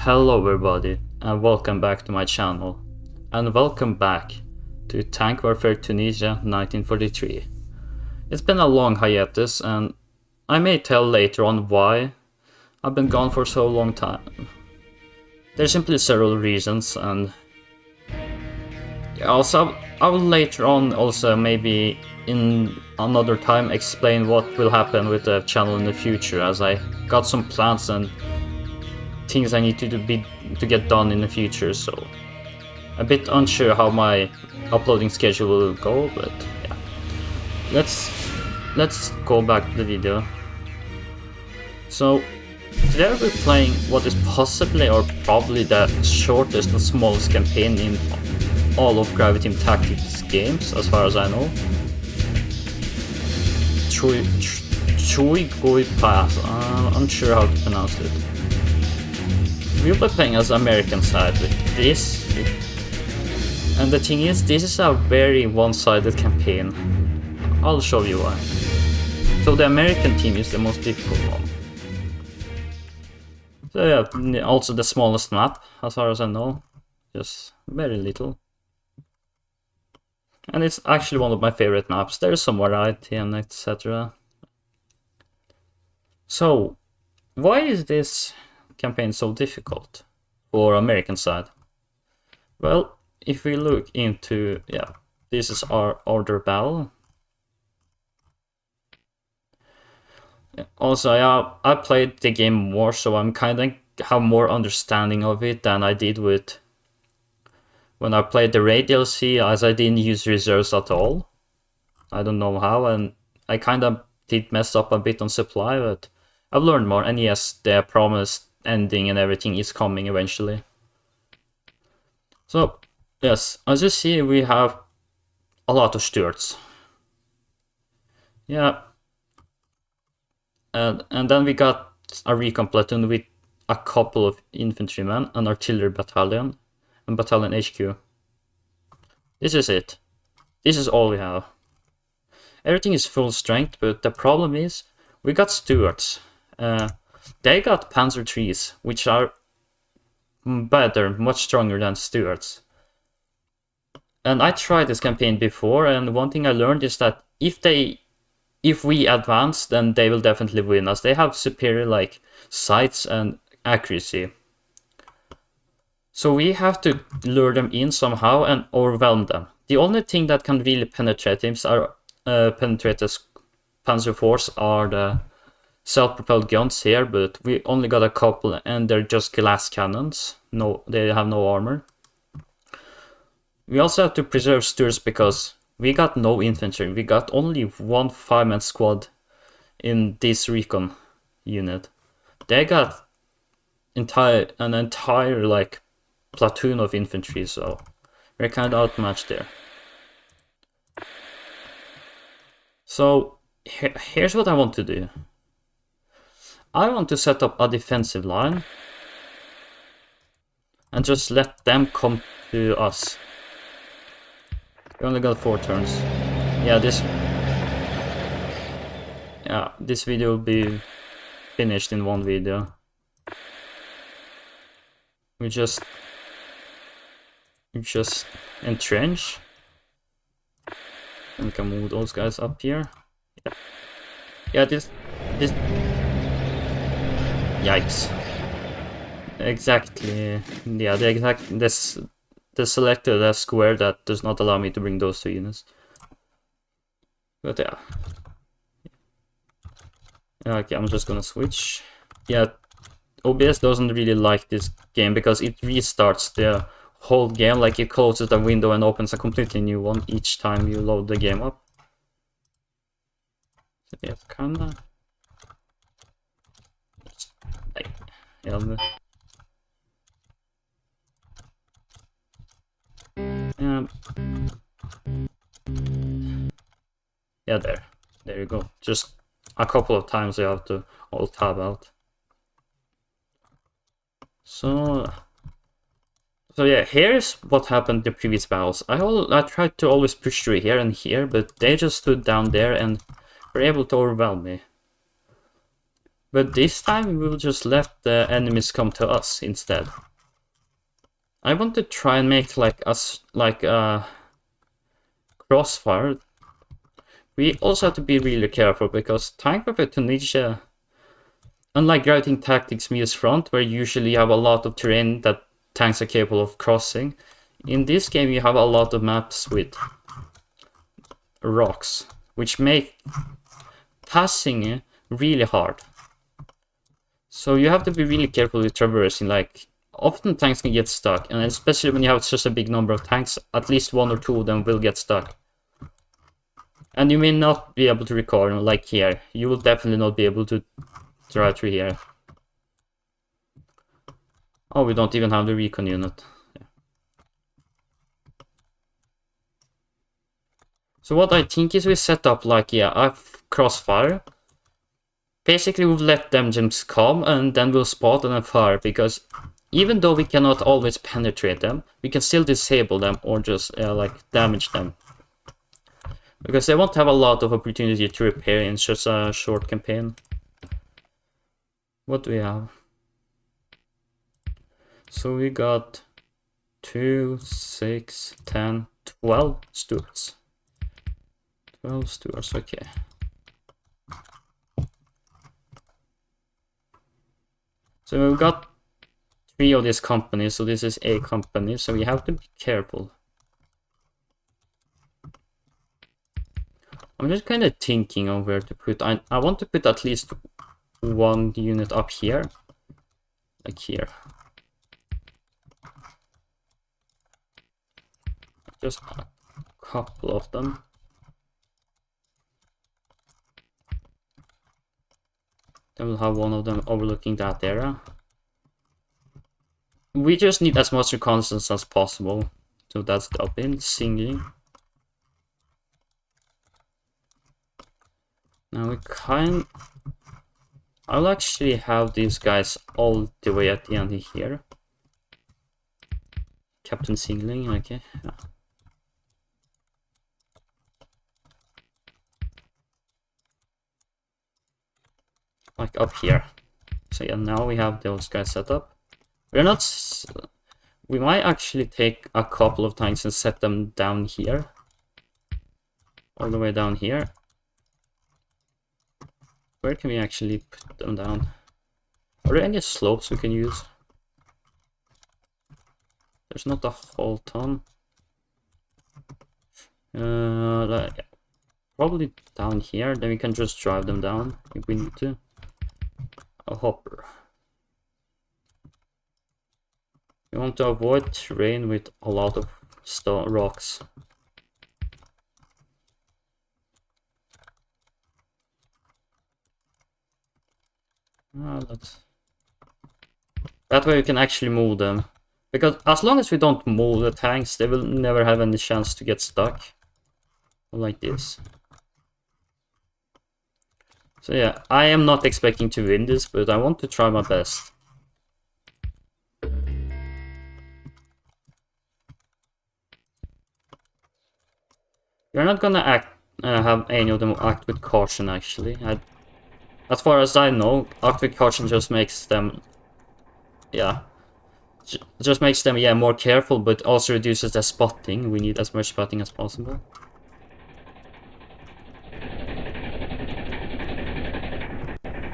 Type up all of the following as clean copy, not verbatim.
Hello everybody, and welcome back to my channel. And welcome back to Tank Warfare Tunisia 1943. It's been a long hiatus, and I may tell later on why I've been gone for so long time. There's simply several reasons, and also I will later on also maybe in another time explain what will happen with the channel in the future, as I got some plans and things I need to get done in the future, so a bit unsure how my uploading schedule will go, but yeah. Let's go back to the video. So today I'll be playing what is possibly or probably the shortest and smallest campaign in all of Gravity Team Tactics games, as far as I know. Chouigui Pass, I'm unsure how to pronounce it. We'll be playing as American side with this, and the thing is, this is a very one-sided campaign. I'll show you why. So the American team is the most difficult one. So yeah, also the smallest map, as far as I know, just very little. And it's actually one of my favorite maps. There's some variety and etc. So, why is this campaign so difficult for American side? Well, if we look into, yeah, this is our order battle. Also, yeah, I played the game more, so I'm kind of have more understanding of it than I did with when I played the Raid DLC, as I didn't use reserves at all. I don't know how, and I kind of did mess up a bit on supply, but I've learned more, and yes, the promised ending and everything is coming eventually. So yes, as you see, we have a lot of Stuarts. Yeah, and then we got a recon platoon with a couple of infantrymen, an artillery battalion, and battalion HQ. This is it. This is all we have. Everything is full strength, but the problem is we got Stuarts. They got Panzer IIIs, which are better, much stronger than Stuarts. And I tried this campaign before, and one thing I learned is that if we advance, then they will definitely win us. They have superior like sights and accuracy. So we have to lure them in somehow and overwhelm them. The only thing that can really penetrate them penetrate the Panzer IVs are the self-propelled guns here, but we only got a couple, and they're just glass cannons. No, they have no armor. We also have to preserve Stuarts because we got no infantry. We got only one 5-man squad in this recon unit. They got an entire like platoon of infantry, so we're kind of outmatched there. So here's what I want to do. I want to set up a defensive line and just let them come to us. We only got 4 turns. Yeah, this video will be finished in one video. We just entrench. And we can move those guys up here. Yeah, this yikes. Exactly. Yeah, the selected a square that does not allow me to bring those 2 units. But yeah. Okay, I'm just gonna switch. Yeah, OBS doesn't really like this game because it restarts the whole game, like it closes the window and opens a completely new one each time you load the game up. So yeah, kinda. Yeah, there you go. Just a couple of times you have to alt tab out. So yeah, here's what happened in the previous battles. I tried to always push through here and here, but they just stood down there and were able to overwhelm me. But this time we will just let the enemies come to us instead. I want to try and make like us like a crossfire. We also have to be really careful because tank warfare Tunisia, unlike routing tactics Mia's front, where usually you have a lot of terrain that tanks are capable of crossing, in this game you have a lot of maps with rocks, which make passing really hard. So you have to be really careful with traversing. Like, often tanks can get stuck, and especially when you have such a big number of tanks, at least one or two of them will get stuck. And you may not be able to recover, like here. You will definitely not be able to drive through here. Oh, we don't even have the recon unit. Yeah. So what I think is we set up like, yeah, a crossfire. Basically, we'll let them just come and then we'll spot and then fire, because even though we cannot always penetrate them, we can still disable them or just like damage them. Because they won't have a lot of opportunity to repair in such a short campaign. What do we have? So we got 2, 6, 10, 12 Stuarts. 12 Stuarts, okay. So we've got 3 of these companies, so this is a company, so we have to be careful. I'm just kind of thinking of where to put. I want to put at least 1 unit up here, like here. Just a couple of them. Then we'll have one of them overlooking that area. We just need as much reconnaissance as possible. So that's the up in singing. Now we I'll actually have these guys all the way at the end here. Captain Singling, okay. Yeah. Like up here. So yeah, now we have those guys set up. We're not... We might actually take a couple of tanks and set them down here. All the way down here. Where can we actually put them down? Are there any slopes we can use? There's not a whole ton. Like, probably down here, then we can just drive them down if we need to. A hopper. We want to avoid terrain with a lot of stone rocks. That way we can actually move them. Because as long as we don't move the tanks, they will never have any chance to get stuck. Like this. So yeah, I am not expecting to win this, but I want to try my best. We're not gonna have any of them act with caution, actually. As far as I know, act with caution just makes them... Yeah. Just makes them, yeah, more careful, but also reduces their spotting. We need as much spotting as possible.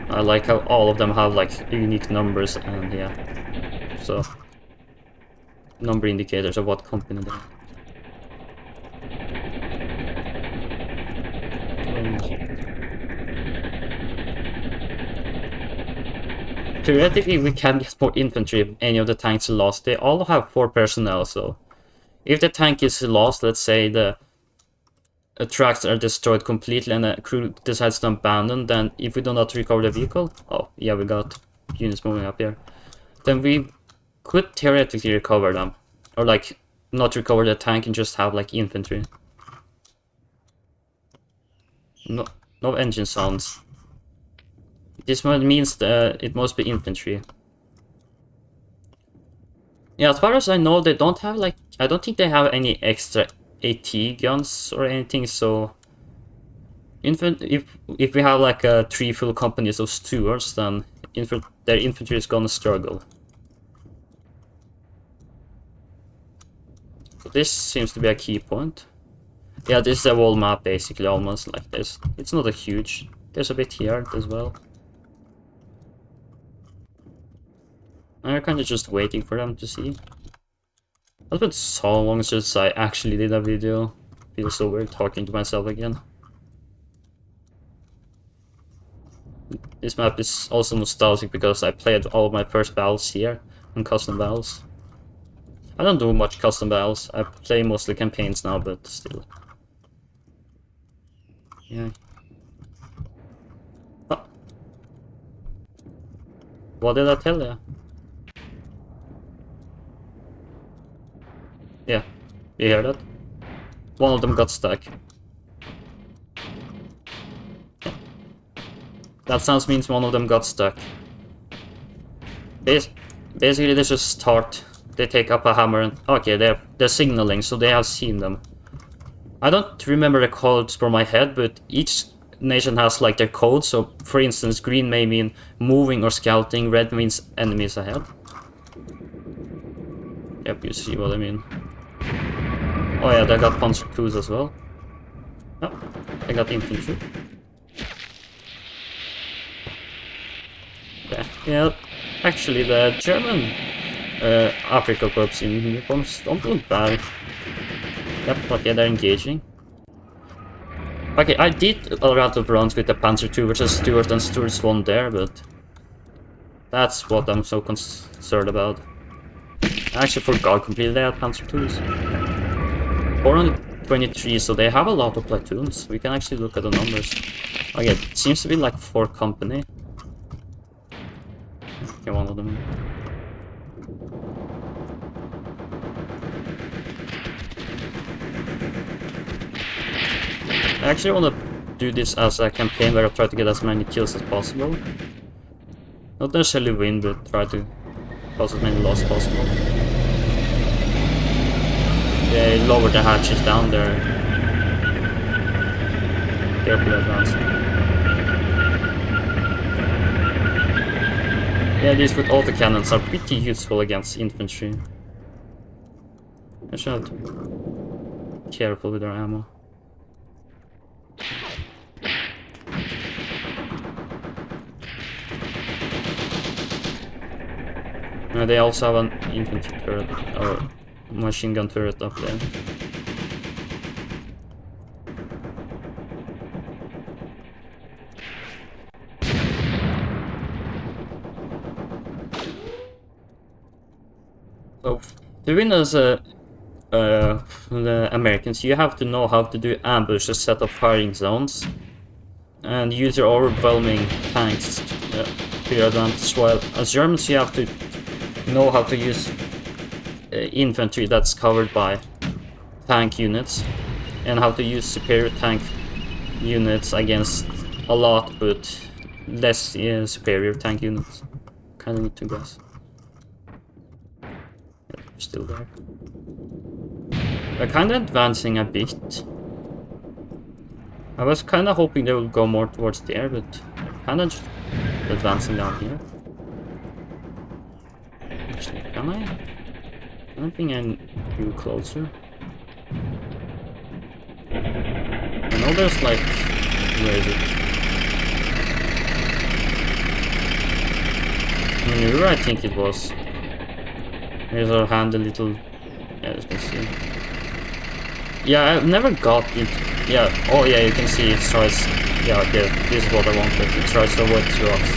I like how all of them have like unique numbers and yeah, so number indicators of what company they are. Theoretically, we can get more infantry if any of the tanks are lost. They all have 4 personnel, so if the tank is lost, let's say the tracks are destroyed completely and the crew decides to abandon, then if we do not recover the vehicle, oh yeah, we got units moving up here, then we could theoretically recover them, or like not recover the tank and just have like infantry. No engine sounds. This means that it must be infantry. Yeah, as far as I know, they don't have like, I don't think they have any extra AT guns or anything, so If we have like 3 full companies of stewards, then their infantry is gonna struggle. So this seems to be a key point. Yeah, this is a whole map basically, almost like this. It's not a huge. There's a bit here as well. I'm kind of just waiting for them to see. It's been so long since I actually did a video. Feels so weird talking to myself again. This map is also nostalgic because I played all of my first battles here on custom battles. I don't do much custom battles. I play mostly campaigns now, but still. Yeah. Oh. What did I tell you? Yeah, you hear that? One of them got stuck. That sounds means one of them got stuck. Basically, they just start. They take up a hammer and okay, they're signaling, so they have seen them. I don't remember the codes from my head, but each nation has like their code. So, for instance, green may mean moving or scouting. Red means enemies ahead. Yep, you see what I mean. Oh yeah, they got Panzer IIs as well. Oh, they got infantry. Yeah, actually the German Africa Corps in uniforms don't look bad. Yep, okay, they're engaging. Okay, I did a lot of runs with the Panzer II versus Stuart, and Stuart's won there, but that's what I'm so concerned about. I actually forgot completely they had Panzer IIs. 423, so they have a lot of platoons. We can actually look at the numbers. Okay, it seems to be like 4 company. Okay, one of them. I actually want to do this as a campaign where I try to get as many kills as possible. Not necessarily win, but try to cause as many losses as possible. They lower the hatches down there. Careful advancing. Yeah, these with autocannons are pretty useful against infantry. I should have to be careful with their ammo. They also have an infantry turret, or machine gun turret up there. So, to win as the Americans, you have to know how to do ambushes, set up firing zones, and use your overwhelming tanks to your advantage. While as Germans, you have to know how to use infantry that's covered by tank units, and how to use superior tank units against a lot but less superior tank units. Kind of need to guess. Yeah, they're still there. They're kind of advancing a bit. I was kind of hoping they would go more towards there, but they're kind of advancing down here. Actually, can I bring you closer? I know there's like, where is it? Maneuver, I think it was. Here's our hand a little. Yeah, you can see. Yeah, I've never got into. Yeah, oh yeah, you can see it tries. Yeah, okay, this is what I wanted. It tries to avoid rocks.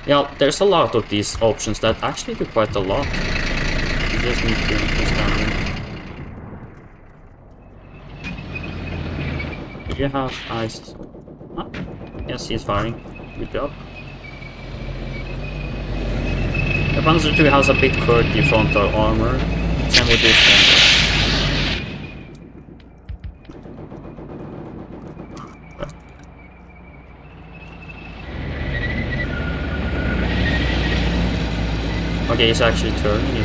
Yeah, there's a lot of these options that actually do quite a lot. You just need to understand them. Do you have eyes? Ah, yes, he's firing. Good job. The Panzer II has a bit quirky frontal armor. Same with this one. Okay, he's actually turning,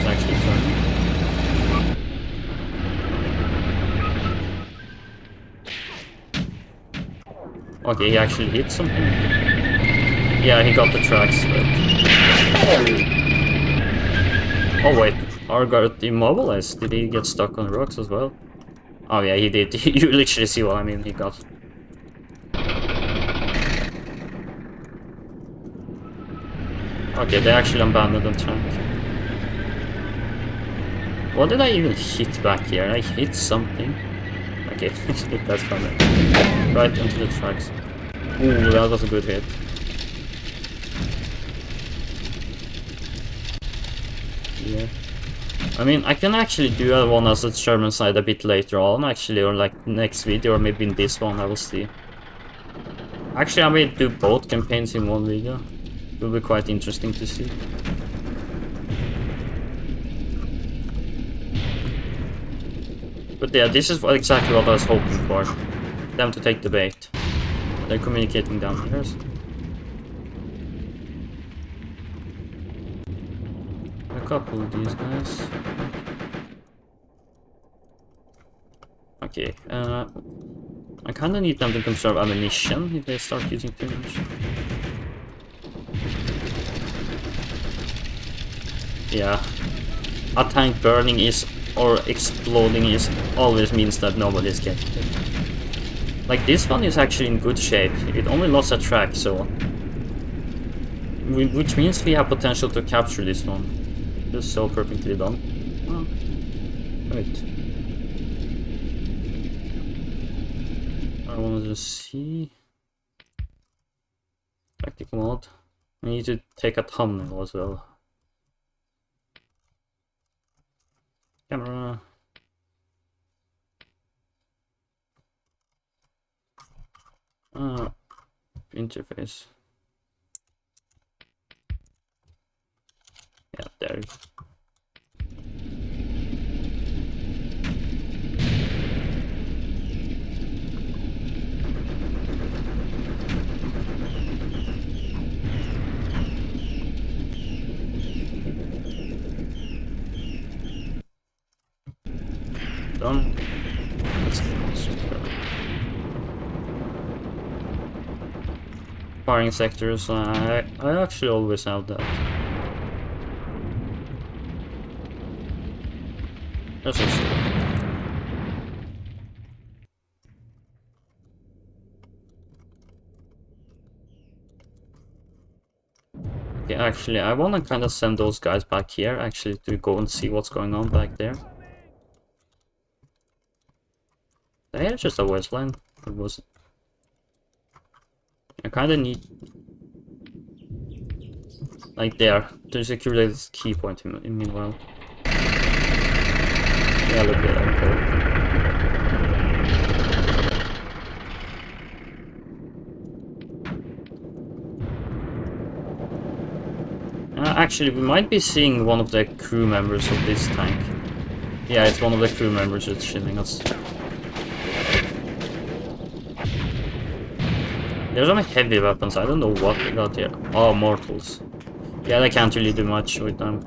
Okay, he actually hit something. Yeah, he got the tracks, but... Oh wait, our got immobilized. Did he get stuck on rocks as well? Oh yeah, he did. You literally see what I mean, he got... Okay, they actually abandoned the tank. What did I even hit back here? I hit something. Okay, that's funny. Right into the tracks. Ooh, that was a good hit. Yeah. I mean, I can actually do one as a German side a bit later on, actually, or like next video, or maybe in this one, I will see. Actually, I may do both campaigns in one video. It will be quite interesting to see. But yeah, this is exactly what I was hoping for. Them to take the bait. They're communicating down here. A couple of these guys. Okay, I kinda need them to conserve ammunition if they start using too much. Yeah. A tank burning is, or exploding is, always means that nobody is getting it. Like this one is actually in good shape. It only lost a track, so... Which means we have potential to capture this one. Just so perfectly done. Oh. Wait. I wanted to see... Tactical mode. I need to take a thumbnail as well. Camera. Interface. Yeah, there you go. Done. Firing sectors, I actually always have that. That's just... Okay, actually, I wanna kinda send those guys back here, actually, to go and see what's going on back there. They're just a wasteland. It was... I kinda need... like there, to secure this key point in meanwhile. Yeah, look at that code. Actually, we might be seeing one of the crew members of this tank. Yeah, it's one of the crew members that's shielding us. There's some heavy weapons, I don't know what they got here. Oh, mortals. Yeah, they can't really do much with them.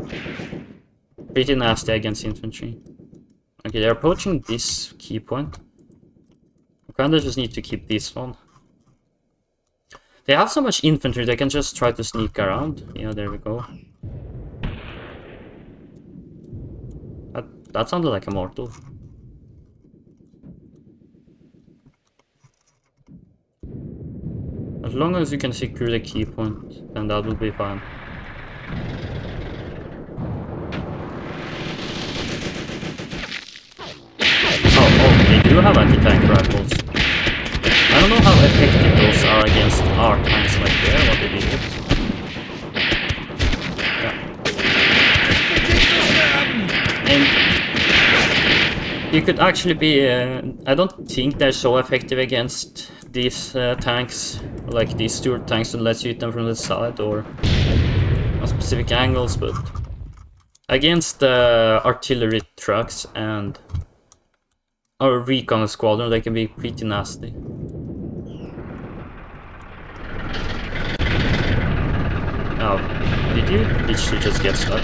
Pretty nasty against infantry. Okay, they're approaching this key point. I kinda just need to keep this one. They have so much infantry, they can just try to sneak around. Yeah, there we go. That sounded like a mortal. As long as you can secure the key point, then that will be fine. Oh, they do have anti-tank rifles. I don't know how effective those are against our tanks like there, what they did. Yeah. And you could actually be, I don't think they're so effective against these tanks, like these Stuart tanks, unless you hit them from the side or on specific angles, but against artillery trucks and our recon squadron, they can be pretty nasty. Oh, did you literally just get stuck?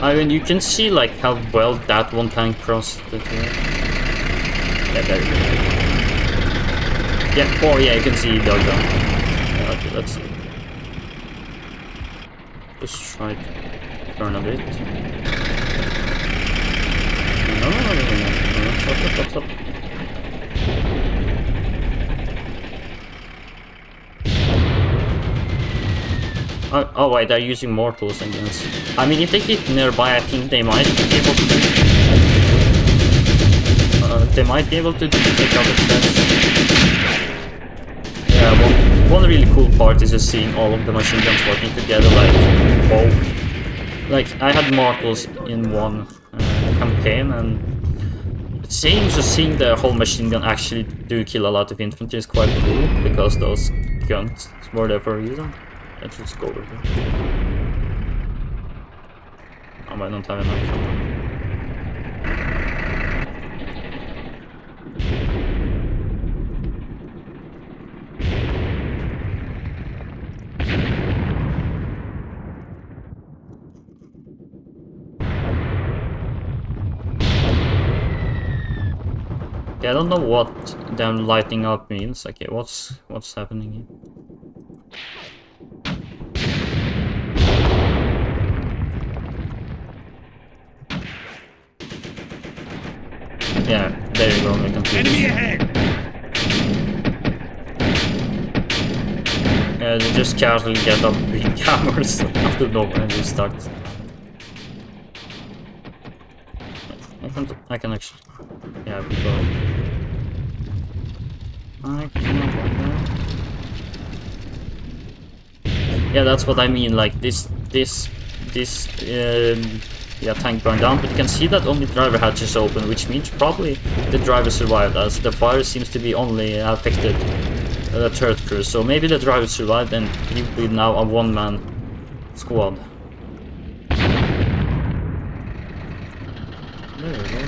I mean, you can see like how well that one tank crossed the thing. Yeah, there you go. Yeah, oh yeah, you can see the other one. Yeah, okay, let's just try to turn a bit. No, stop. Oh wait, they're using mortals against. I mean, if they hit nearby, I think they might be able to. They might be able to take out the threats. Yeah, one really cool part is just seeing all of the machine guns working together, like both. Like I had mortals in one campaign, and seeing the whole machine gun actually do kill a lot of infantry is quite cool because those guns were there for a reason. Let's just go over here. I might not have enough. Okay, I don't know what them lighting up means. Okay, what's happening here? Yeah, there you go, I can see Enemy this. ahead! Yeah, they just casually get up big hammers out of nowhere and just start. I can actually. Yeah, we go. Yeah, that's what I mean. Like this yeah, tank burned down, but you can see that only driver hatch is open, which means probably the driver survived, as the fire seems to be only affected the turret crew. So maybe the driver survived, and he will be now a one-man squad. There we go.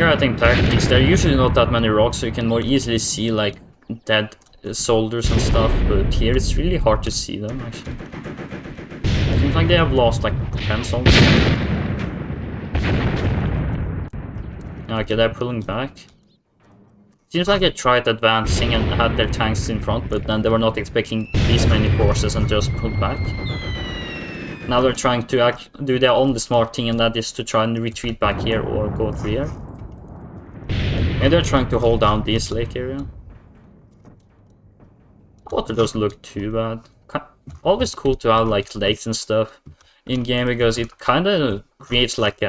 I think tactics, there are usually not that many rocks, so you can more easily see like dead soldiers and stuff, but here it's really hard to see them actually. Seems like they have lost like 10 soldiers. Okay, they're pulling back. Seems like they tried advancing and had their tanks in front, but then they were not expecting these many forces and just pulled back. Now they're trying to do their only smart thing, and that is to try and retreat back here or go rear. Maybe they're trying to hold down this lake area. Water doesn't look too bad. Always cool to have like lakes and stuff in game because it kind of creates like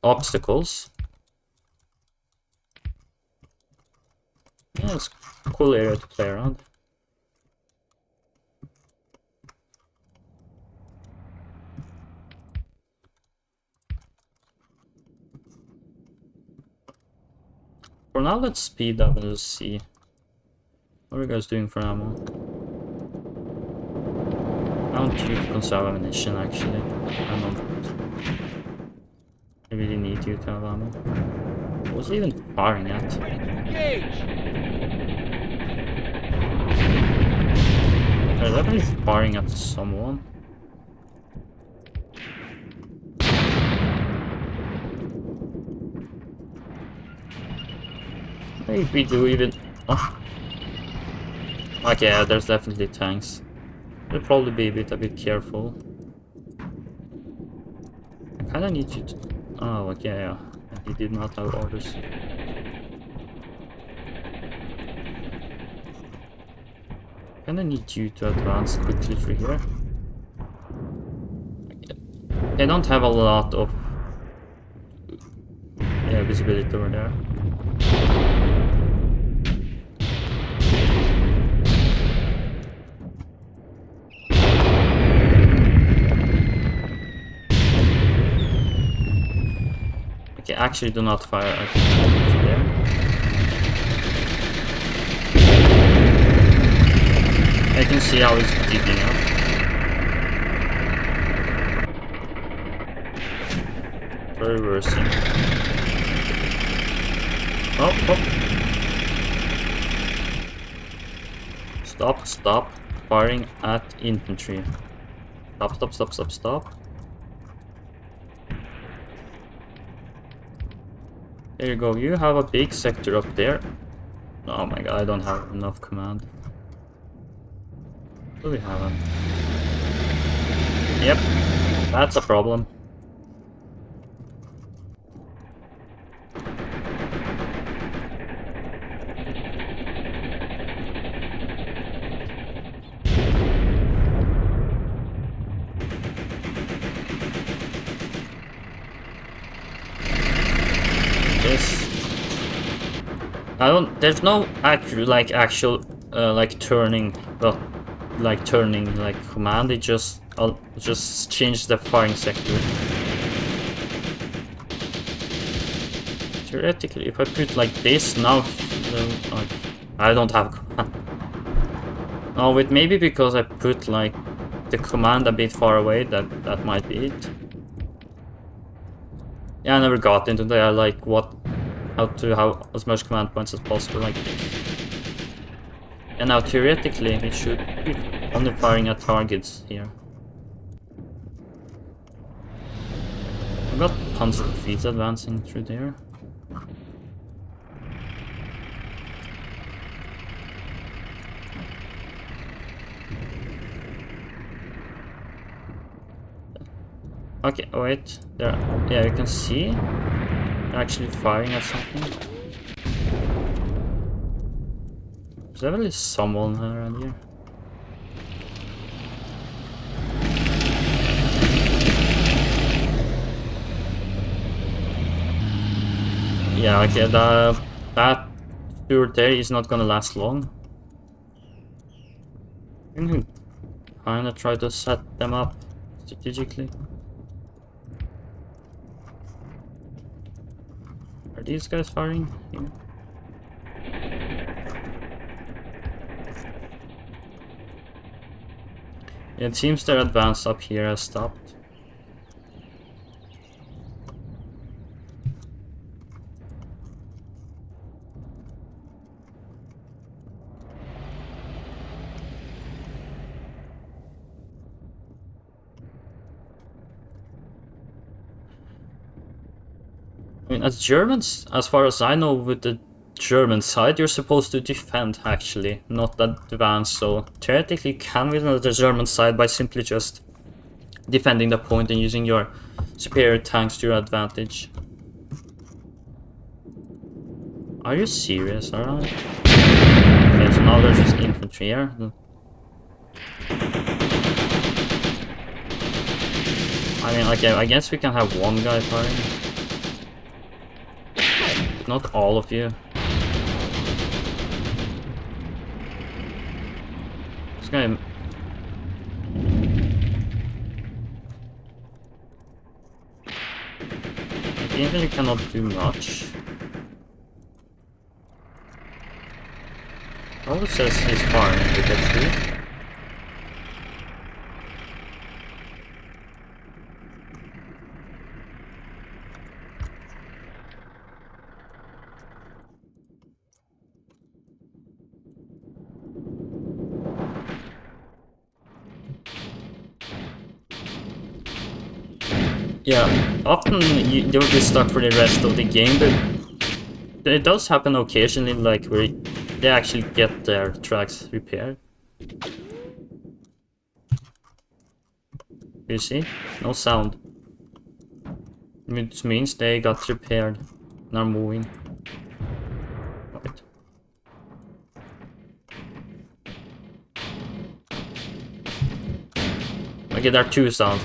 obstacles. Yeah, it's a cool area to play around. For now, let's speed up and just see. What are you guys doing for ammo? I want you to conserve ammunition actually. I don't. I really need you to have ammo. What was he even firing at? They're definitely firing at someone. If we do even. Oh. Okay, yeah, there's definitely tanks. We'll probably be a bit careful. I kinda need you to. Oh, okay, yeah. He did not have orders. Kinda need you to advance quickly through here. They don't have a lot of visibility over there. Okay, actually do not fire at there. I can see how it's keeping up. Reversing. Oh, oh. Stop firing at infantry. Stop. There you go, you have a big sector up there. Oh my god, I don't have enough command. Do we have it? Yep, that's a problem. There's no actual turning, but turning command. It just I'll just change the firing sector. Theoretically, if I put like this now, I don't have command. Oh, it maybe because I put like the command a bit far away. That might be it. Yeah, I never got into the how to have as much command points as possible like this. And now theoretically it should be only firing at targets here. I've got tons of fleets advancing through there. Okay, wait, there, yeah, you can see they're actually firing at something. Is there really someone around here? Yeah, okay, that tour there is not gonna last long. I'm gonna kinda try to set them up strategically. Are these guys firing here? It seems their advance up here has stopped. I mean, as Germans, as far as I know, with the German side, you're supposed to defend, actually, not advance, so theoretically you can win on the German side by simply just defending the point and using your superior tanks to your advantage. Are you serious? Alright. Okay, so now there's just infantry here. I mean, okay, I guess we can have one guy firing. Not all of you. This guy... The infantry cannot do much. All it says he's firing with that tree. Yeah, often you'll be stuck for the rest of the game, but it does happen occasionally, like where they actually get their tracks repaired. You see? No sound. Which means they got repaired and are moving. Right. Okay, there are two sounds.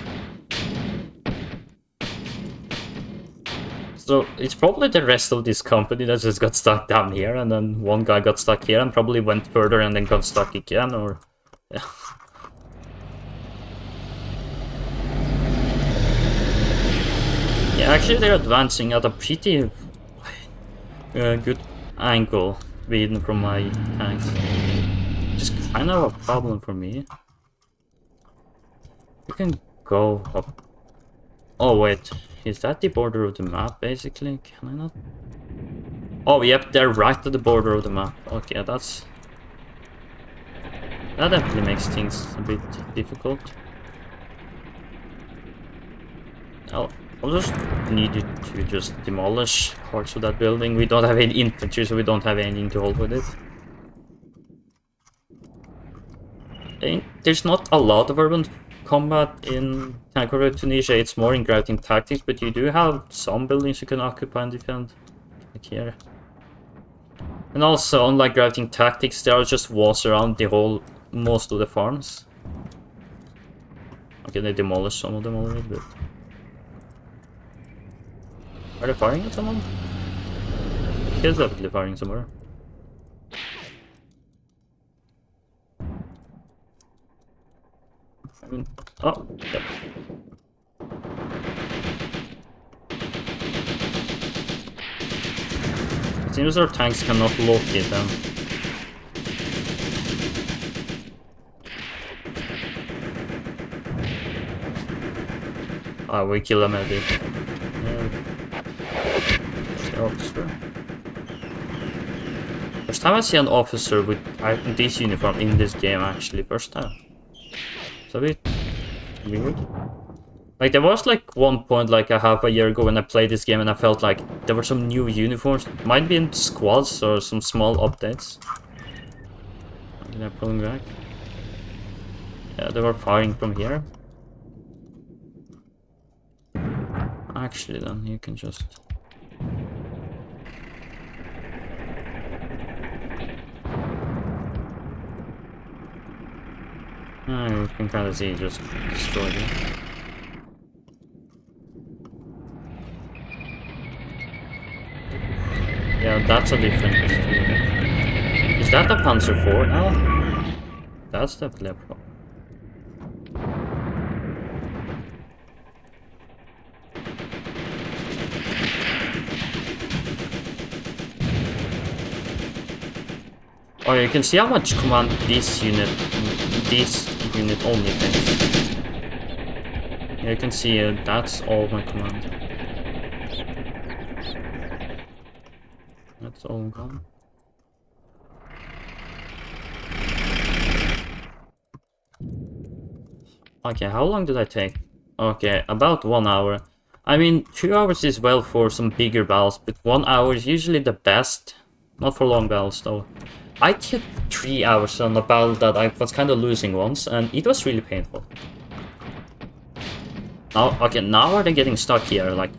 So it's probably the rest of this company that just got stuck down here, and then one guy got stuck here and probably went further and then got stuck again, or... Yeah. Yeah, actually they're advancing at a pretty good angle reading from my tanks. Just kind of a problem for me. You can go up... Oh wait. Is that the border of the map, basically? Can I not? Oh, yep, they're right at the border of the map. Okay, that's... That definitely makes things a bit difficult. I'll just need you to just demolish parts of that building. We don't have any infantry, so we don't have anything to hold with it. There's not a lot of urban combat in Tunisia. It's more in gravity tactics, but you do have some buildings you can occupy and defend, like here. And also, unlike gravity tactics, there are just walls around most of the farms. Okay, they demolished some of them already, but... Are they firing at someone? He's definitely firing somewhere. Oh, yep. It seems our tanks cannot locate them. Ah, we kill them already. Officer. First time I see an officer with this uniform in this game, actually. First time. It's a bit weird. Like, there was like one point like a half a year ago when I played this game and I felt like there were some new uniforms. Might be in squads or some small updates. They're pulling back. Yeah, they were firing from here. Actually, then you can just... You can kind of see just destroyed it. Yeah, that's a different... Is that a Panzer IV now? That's definitely a problem. Oh, you can see how much command this unit only takes. Yeah, you can see that's all my command. That's all gone. Okay, how long did I take? Okay, about 1 hour. I mean, 2 hours is well for some bigger battles, but 1 hour is usually the best. Not for long battles, though. I took 3 hours on a battle that I was kind of losing once, and it was really painful. Now, okay, now are they getting stuck here? Like,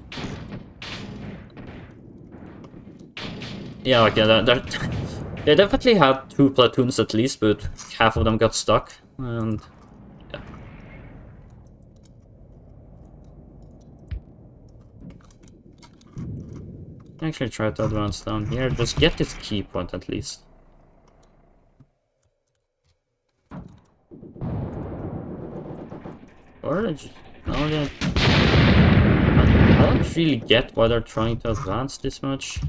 yeah, okay, they definitely had 2 platoons at least, but half of them got stuck, and yeah. Actually, try to advance down here. Just get this key point at least. Or just, no, I don't really get why they're trying to advance this much.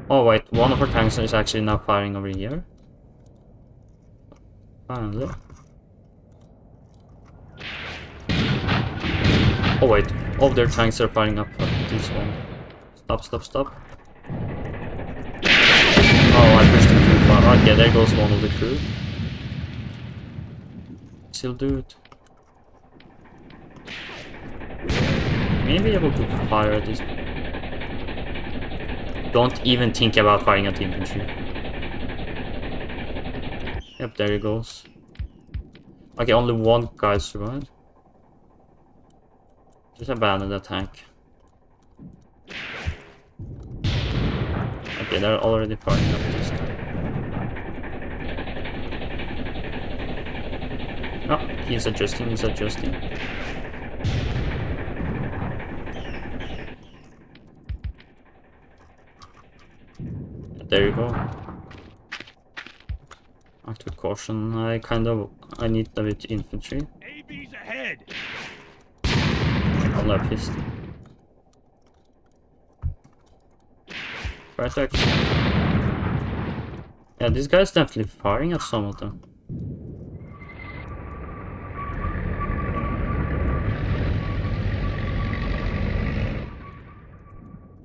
Oh wait, one of our tanks is actually now firing over here. Finally. Oh wait, all of their tanks are firing up at this one. Stop. Oh, I pushed them too far. Okay, there goes one of the crew. Still do it. Maybe able to fire at this. Don't even think about firing at the infantry. Yep, there he goes. Okay, only one guy survived. Just abandon the tank. Okay, they're already firing up this guy. Oh, he's adjusting. There you go. Act with caution. I need a bit infantry. AB's ahead. Only a pistol. Right there. Yeah, this guy's definitely firing at some of them.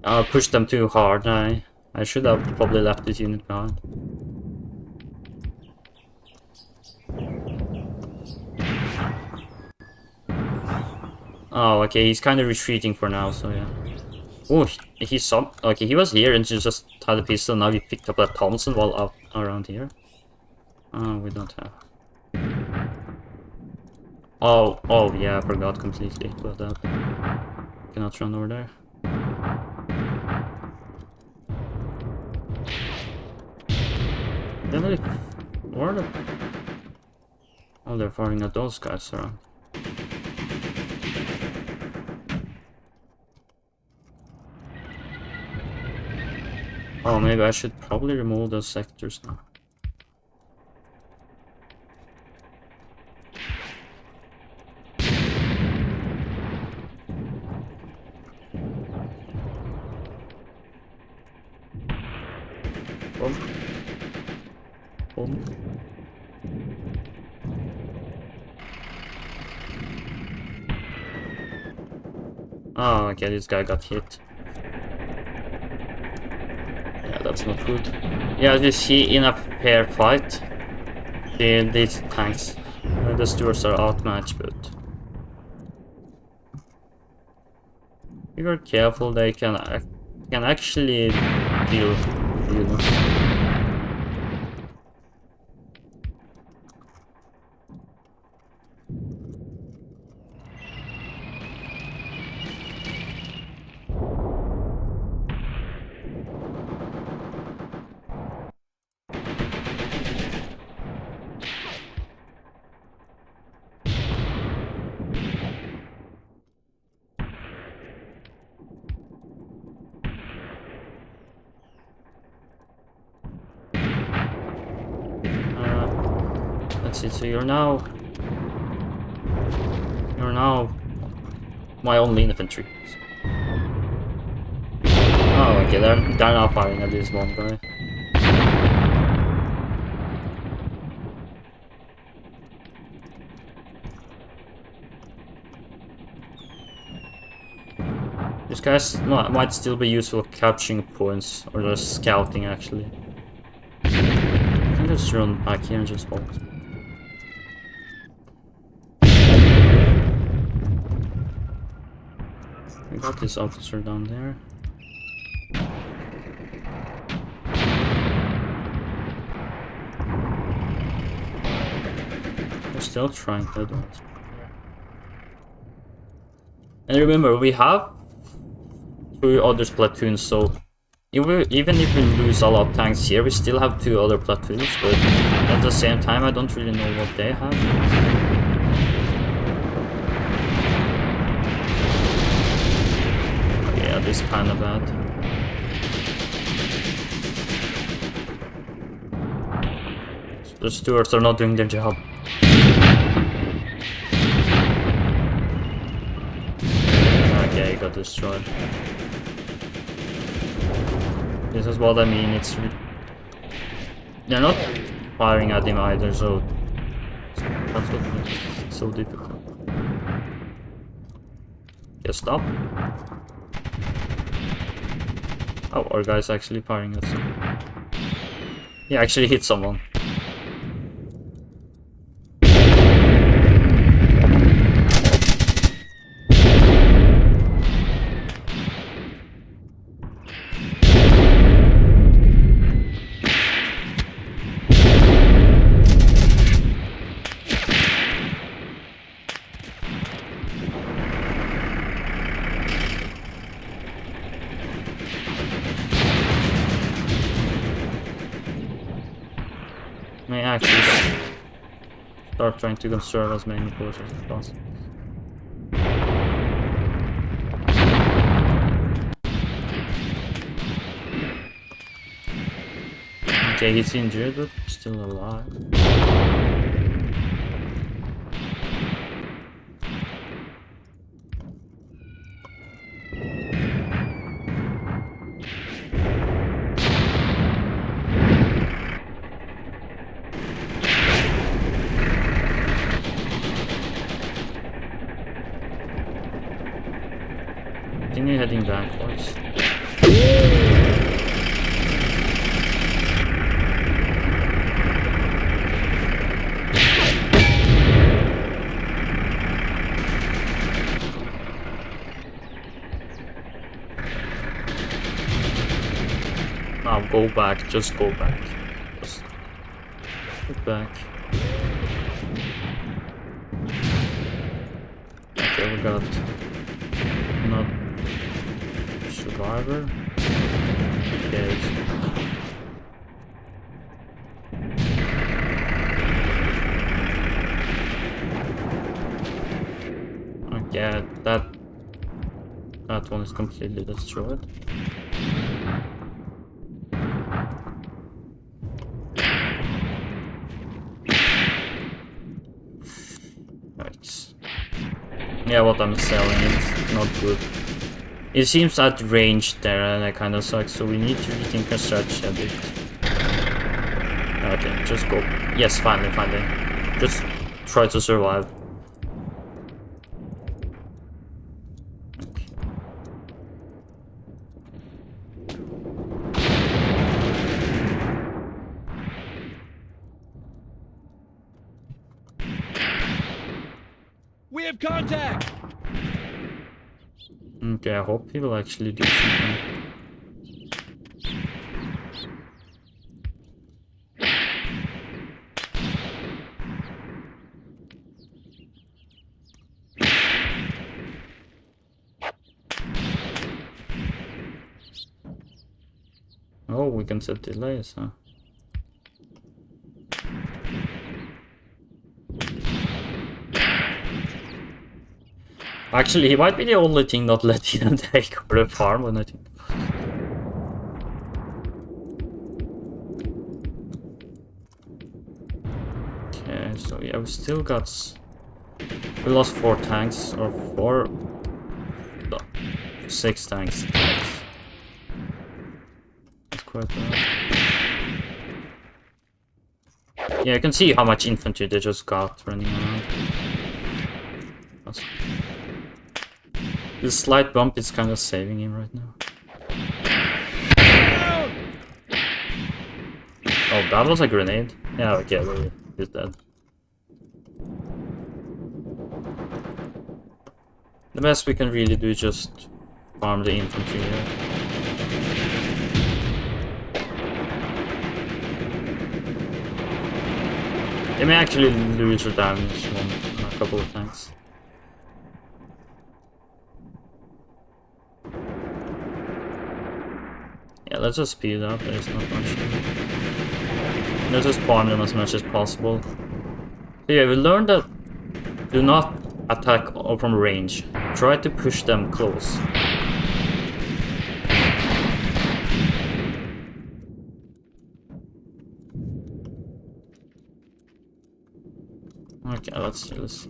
I pushed them too hard. I should have probably left this unit behind. Oh, okay, he's kind of retreating for now, so yeah. Oh, he saw. Okay, he was here and just had a pistol. Now he picked up that Thompson while out around here. Oh, we don't have. Oh, yeah, I forgot completely about that. Cannot run over there. Where are they? Oh, they're firing at those guys around. Oh, maybe I should probably remove those sectors now. Boom. Boom. Oh, okay, this guy got hit. Yeah, that's not good. Yeah, as you see, in a pair fight, these tanks, the Stuarts are outmatched, but if you're careful, they can actually deal units. Let's see, so you're now my only infantry. Oh, okay, they're now firing at this one guy. These guys might still be useful capturing points or just scouting actually. I can just run back here and just hold. We got this officer down there. We're still trying to advance. And remember, we have 2 other platoons, so even if we lose a lot of tanks here, we still have 2 other platoons, but at the same time, I don't really know what they have. Yeah, this is kind of bad. The Stuarts are not doing their job. Okay, he got destroyed. This is what I mean, they're not firing at him either, so that's what makes it so difficult. Yeah, stop. Oh, our guy's actually firing at someone. He actually hit someone. May actually start trying to conserve as many forces as possible. Okay, he's injured, but still alive. Continue heading backwards. Now go back, just go back. Just go back. Okay, we got not survivor. Okay. Okay, that one is completely destroyed. Right. Yeah, what I'm selling is not good. It seems at range there and that kind of sucks, so we need to rethink our strategy a bit. Okay, just go. Yes, finally. Just try to survive. We have contact! Okay, I hope he will actually do something. Oh, we can set delays, huh? Actually, he might be the only thing not letting them take over the farm when I think. Okay, so yeah, we still got. We lost 4 tanks, or 4. No, 6 tanks. That's quite bad. Yeah, you can see how much infantry they just got running around. This slight bump is kind of saving him right now. Oh, that was a grenade. Yeah, okay, well, he's dead. The best we can really do is just farm the infantry here. They may actually lose or damage a couple of tanks. Yeah, let's just speed up, there's not much. Let's just farm them as much as possible. So yeah, we learned that do not attack from range. Try to push them close. Okay, let's do this.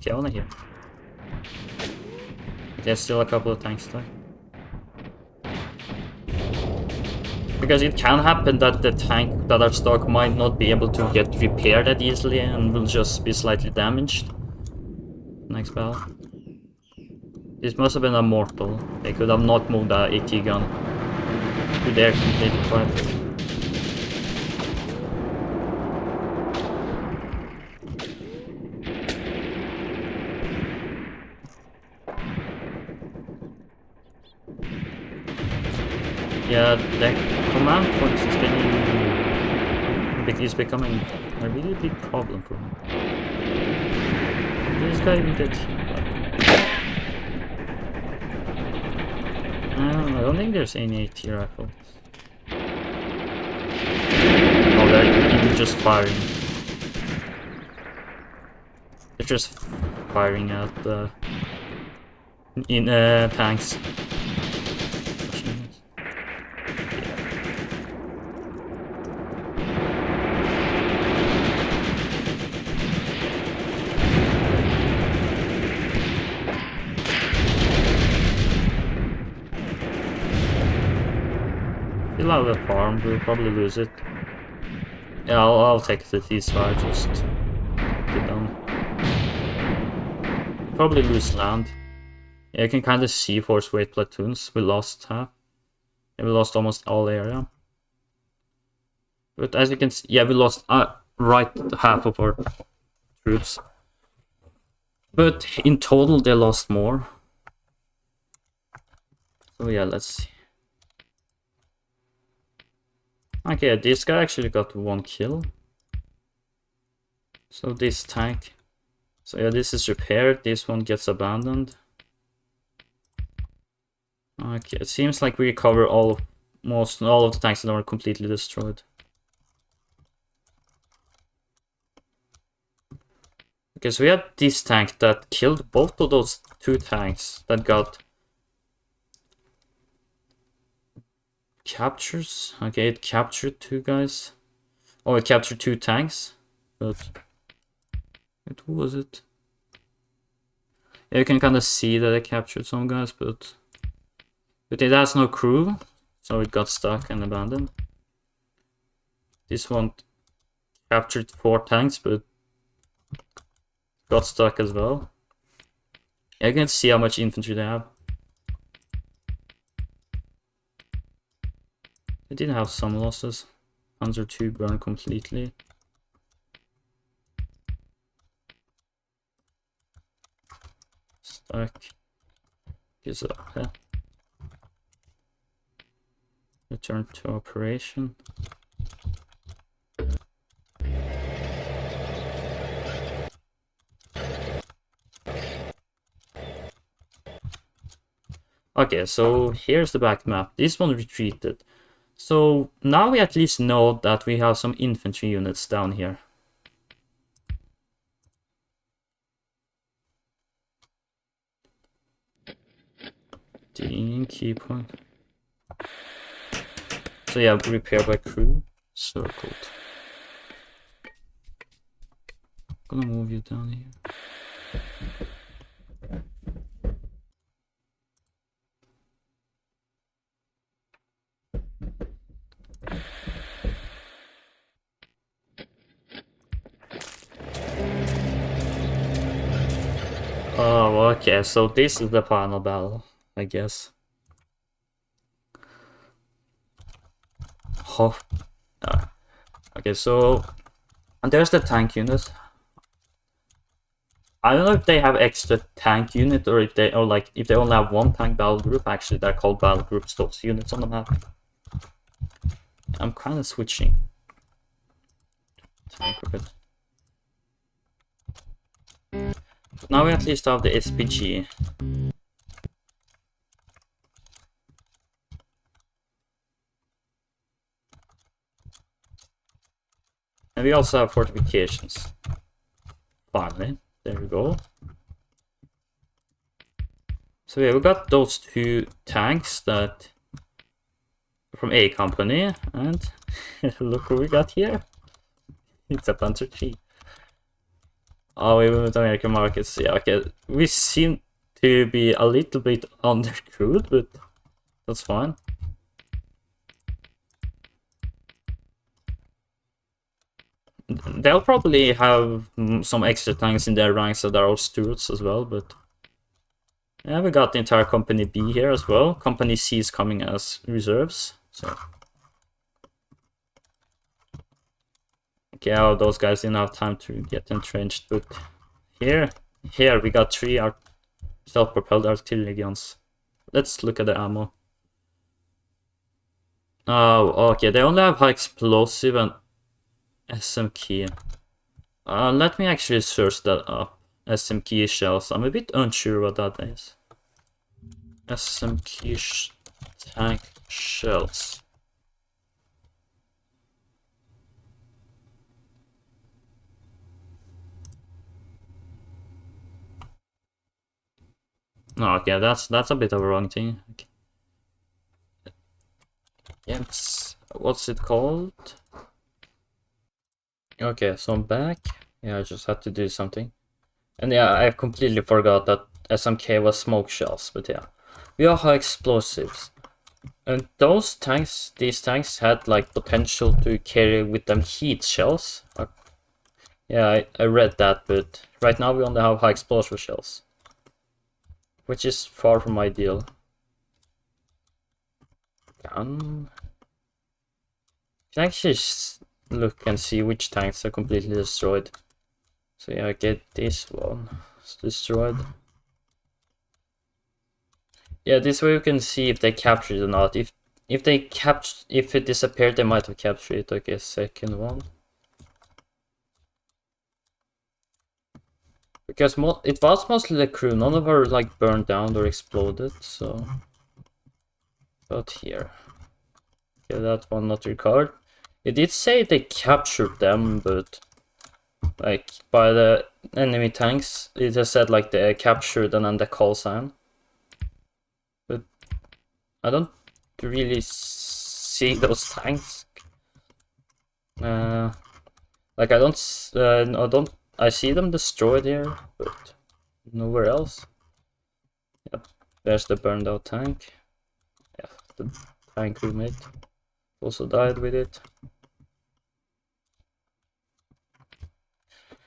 Okay, I wanna hear. There's still a couple of tanks there. Because it can happen that the tank that are stuck might not be able to get repaired that easily and will just be slightly damaged. Next battle. This must have been a mortal. They could have not moved the AT gun to their completed fight. Yeah, the command point is getting... is becoming a really big problem for me. This guy even did... I don't think there's any AT rifles. Oh, they're even just firing. They're just firing at the... tanks. have a farm, we'll probably lose it. Yeah, I'll take the ceasefire, just get done. Probably lose land. Yeah, you can kind of see force weight platoons. We lost half. Yeah, we lost almost all area. But as you can see, yeah, we lost right half of our troops. But in total, they lost more. So yeah, let's see. Okay, this guy actually got 1 kill. So this tank. So yeah, this is repaired. This one gets abandoned. Okay, it seems like we recover almost all of the tanks that are completely destroyed. Okay, so we had this tank that killed both of those 2 tanks that got captures. Okay, it captured 2 guys. Oh, it captured 2 tanks. But who was it? Yeah, you can kind of see that it captured some guys, but it has no crew, so it got stuck and abandoned. This one captured 4 tanks, but got stuck as well. Yeah, you can see how much infantry they have. They did have some losses. Panzer II burned completely. Stuck. Gives up. Yeah. Return to operation. Okay, so here's the back map. This one retreated. So now we at least know that we have some infantry units down here. Key point. So yeah, repair by crew. Circled. Gonna move you down here. Oh, okay, so this is the final battle, I guess. Oh, okay, so and there's the tank unit. I don't know if they have extra tank unit or if they if they only have 1 tank battle group. Actually, they're called battle groups, those units on the map. I'm kind of switching. Tank group. Now we at least have the SPG. And we also have fortifications. Finally, there we go. So yeah, we got those 2 tanks that from A company, and look what we got here. It's a Panzer III. Oh, we went to American markets. Yeah, okay. We seem to be a little bit undercrewed, but that's fine. They'll probably have some extra tanks in their ranks that are all Stuarts as well, but yeah, we got the entire Company B here as well. Company C is coming as reserves, so okay, oh, those guys didn't have time to get entrenched, but here we got 3 self-propelled artillery guns. Let's look at the ammo. Oh, okay, they only have high explosive and SM key. Let me actually search that up. SM key shells. I'm a bit unsure what that is. SM key tank shells. No, okay, that's a bit of a wrong thing. Okay. Yes, what's it called? Okay, so I'm back. Yeah, I just had to do something. And yeah, I completely forgot that SMK was smoke shells, but yeah. We have high explosives. And these tanks had like potential to carry with them heat shells. Yeah, I read that, but right now we only have high explosive shells, which is far from ideal. Can actually look and see which tanks are completely destroyed. So yeah, I get this one. It's destroyed. Yeah, this way you can see if they captured it or not. If it disappeared, they might have captured it. Okay, second one. Because it was mostly the crew. None of her like burned down or exploded. So, but here, yeah, that one not recovered. It did say they captured them, but like by the enemy tanks, it just said like they captured and then the call sign. But I don't really see those tanks. Like I see them destroyed here, but nowhere else. Yep, there's the burned out tank. Yeah, the tank we made also died with it.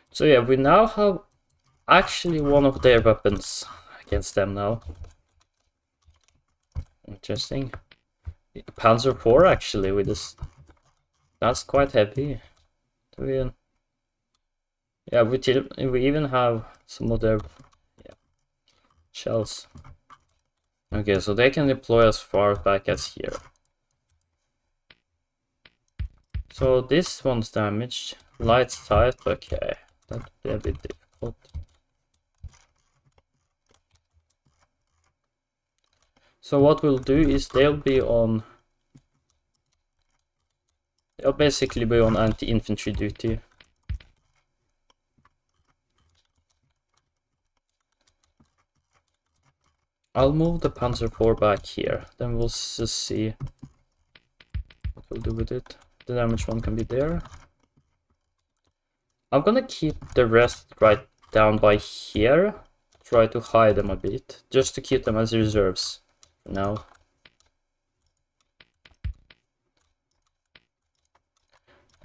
So yeah, we now have actually one of their weapons against them now. Interesting. Panzer IV actually with this. That's quite heavy. Yeah, we even have some of their shells. Okay, so they can deploy as far back as here. So this one's damaged. Light sight, okay. That'd be a bit difficult. So what we'll do is they'll basically be on anti-infantry duty. I'll move the Panzer IV back here, then we'll just see what we'll do with it. The damaged one can be there. I'm gonna keep the rest right down by here. Try to hide them a bit, just to keep them as reserves for now.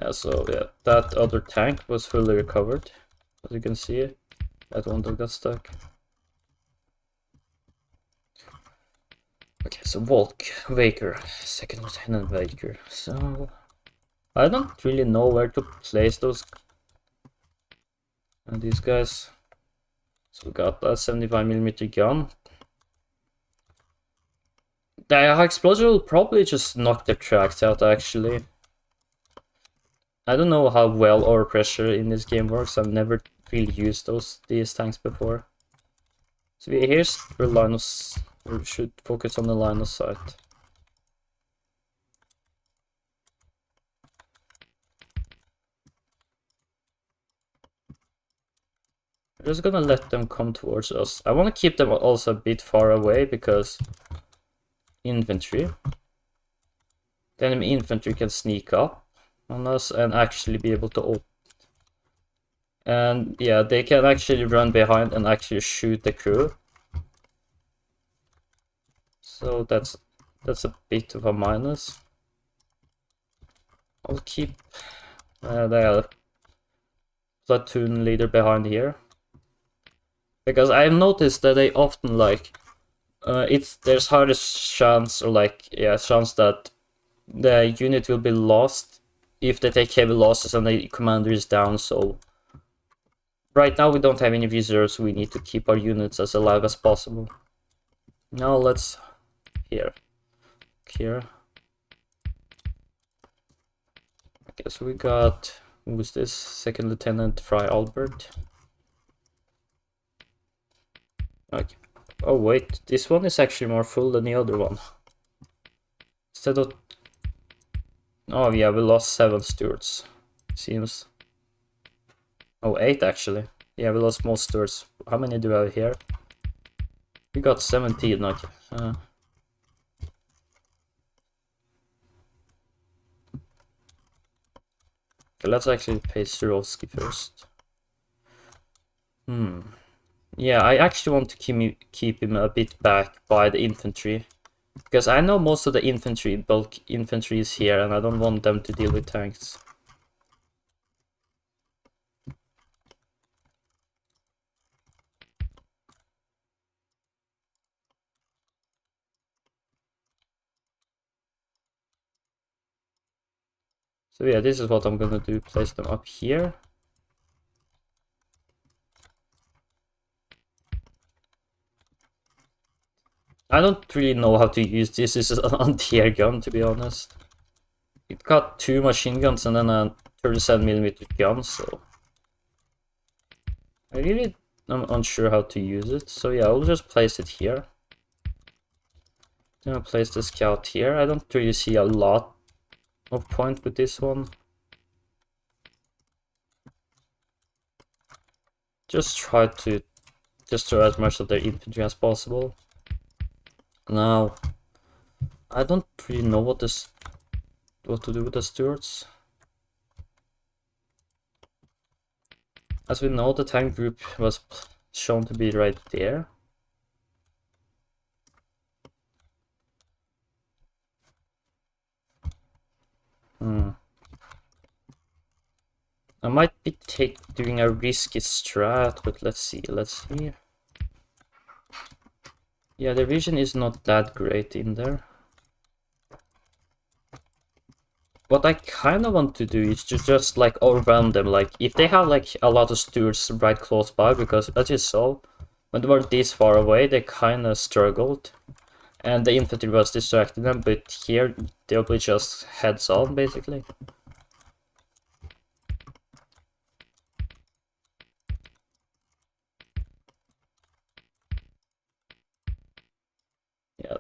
Yeah, so yeah, that other tank was fully recovered, as you can see. That one that got stuck. Okay, so Waker, Second Lieutenant Waker. So I don't really know where to place those these guys. So we got that 75mm gun. The high explosion will probably just knock their tracks out actually. I don't know how well overpressure in this game works. I've never really used these tanks before. So here's where we should focus on the line of sight. I'm just gonna let them come towards us. I want to keep them also a bit far away because infantry. The enemy infantry can sneak up on us and actually be able to open. And yeah, they can actually run behind and actually shoot the crew. So that's a bit of a minus. I'll keep the platoon leader behind here, because I've noticed that they often like there's higher chance chance that the unit will be lost if they take heavy losses and the commander is down. So right now we don't have any reserves, so we need to keep our units as alive as possible. Now let's here. Okay, so we got, who's this? Second Lieutenant Fry Albert. Okay. Oh wait, this one is actually more full than the other one. Instead of... Oh yeah, we lost 7 stewards. Seems... Oh, 8 actually. Yeah, we lost most stewards. How many do we have here? We got 17, okay. Okay, let's actually pay Surovsky first. Yeah, I actually want to keep him a bit back by the infantry. Because I know most of the infantry, bulk infantry is here, and I don't want them to deal with tanks. So yeah, this is what I'm gonna do, place them up here. I don't really know how to use this. This is an anti-air gun, to be honest. It got 2 machine guns and then a 37mm gun, so I really am unsure how to use it. So yeah, I'll just place it here. Then I'll place the scout here. I don't really see a lot of point with this one. Just try to destroy as much of their infantry as possible. Now, I don't really know what to do with the Stuarts. As we know, the tank group was shown to be right there. I might be doing a risky strat, but let's see. Yeah, the vision is not that great in there. What I kind of want to do is to just like overwhelm them. Like if they have like a lot of Stuarts right close by, because as you saw, when they were this far away, they kind of struggled. And the infantry was distracting them, but here they'll be just heads on basically. Yeah,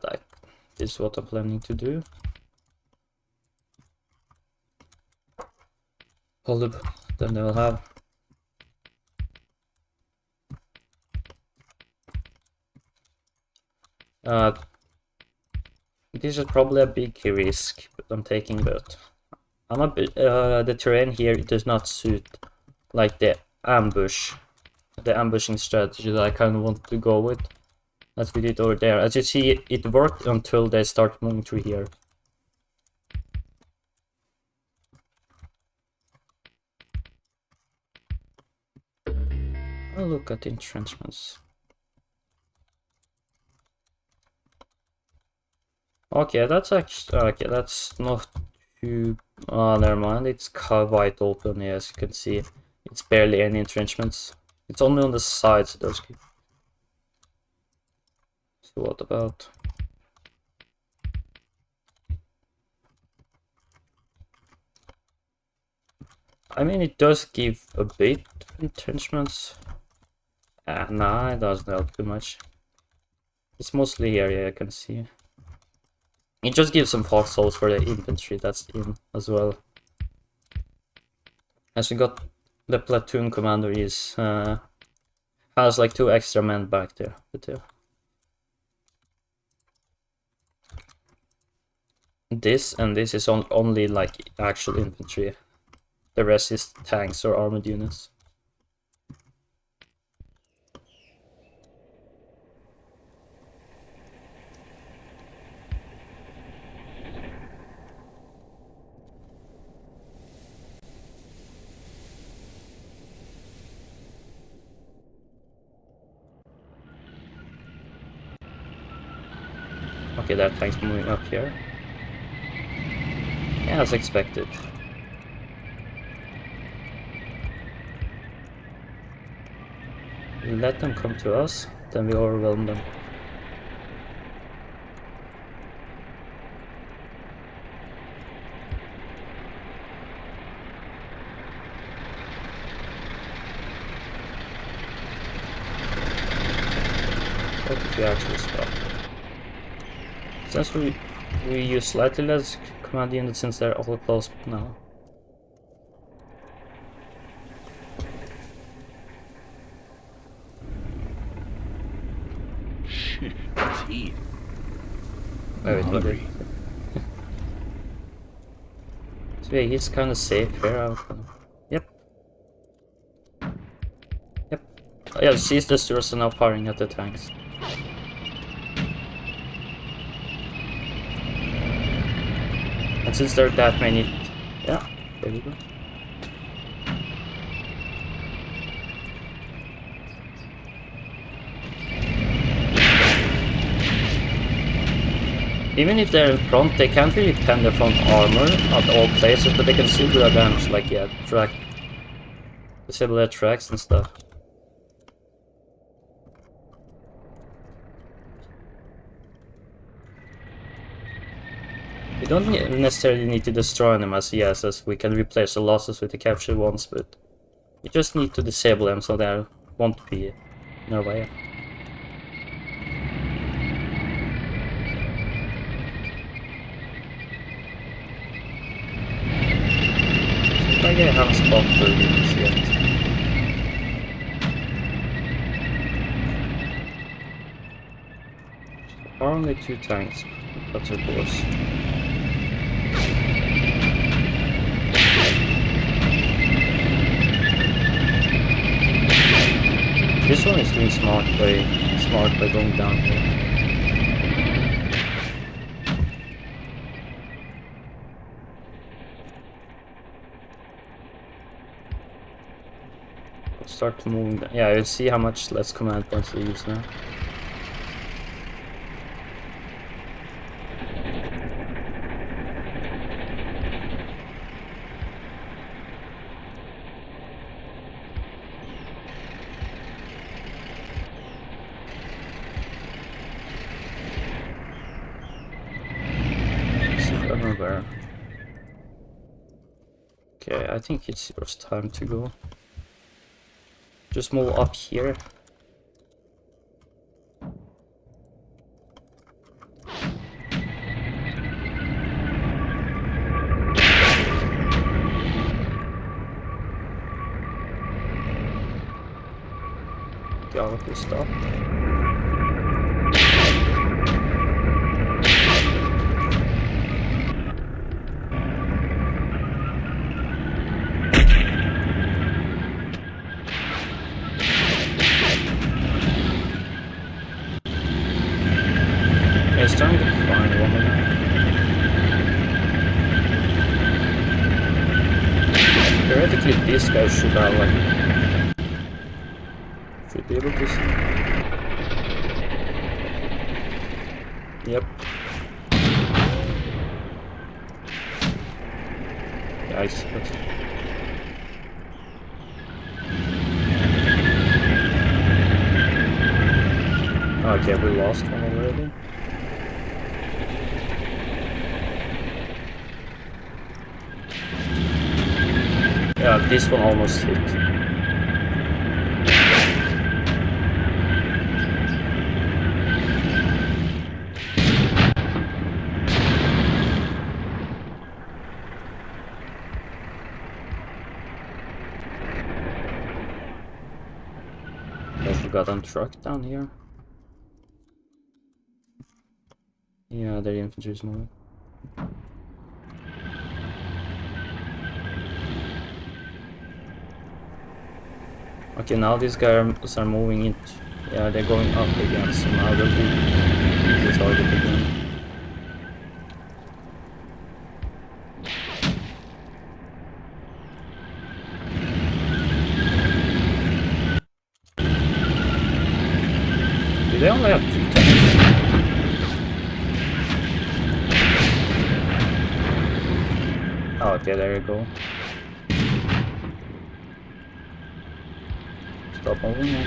this is what I'm planning to do. Hold up, then they will have. This is probably a big risk I'm taking, but the terrain here does not suit like the ambushing strategy that I kind of want to go with. As we did over there. As you see, it worked until they start moving through here. Oh, look at the entrenchments. Okay, that's actually okay. That's not too. Oh, never mind. It's quite open. As you can see, it's barely any entrenchments. It's only on the sides. Those. So what about? I mean, it does give a bit of entrenchments. Nah, it doesn't help too much. It's mostly here. Yeah, I can see. It just gives some foxholes for the infantry that's in as well. As we got the platoon commander is has like 2 extra men back there. But yeah. This and this is only like actual infantry. The rest is tanks or armored units. Okay, that tank's moving up here. Yeah, as expected. We let them come to us, then we overwhelm them. What if we actually stop? Since we use slightly less command units since they're all close now. Tea. Wait. So yeah, he's kind of safe here. Yep. Oh, yeah, sees the Stuarts are now firing at the tanks. And since there are that many... Yeah, there we go. Even if they're in front, they can't really pen their front armor at all places, but they can still do their damage, like, yeah, disable their tracks and stuff. We don't necessarily need to destroy them as as we can replace the losses with the captured ones, but we just need to disable them so they won't be in our way. I haven't spotted the units yet. There are only 2 tanks, that's of course. This one is doing smart by going down here. Start moving down. Yeah, you'll see how much less command points they use now. Okay, I think it's your time to go. Just move up here. Gallopy stop. It's time to find one of them. Theoretically, these guys should have like... should be able to see. Yep. Yeah, I see it. Okay, we lost one already. Yeah, this one almost hit. I forgot a truck down here. Yeah, their infantry is moving. Okay, now these guys are moving it. Yeah, they're going up again, so now they'll be the target again. Do they only have 2 tanks? Oh, okay, there you go. Stop moving it.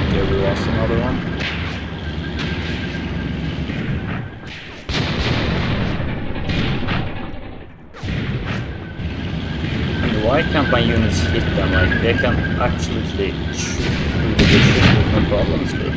Okay, we lost another one. And why can't my units hit them? Like, they can absolutely shoot through the bushes with no problems, but...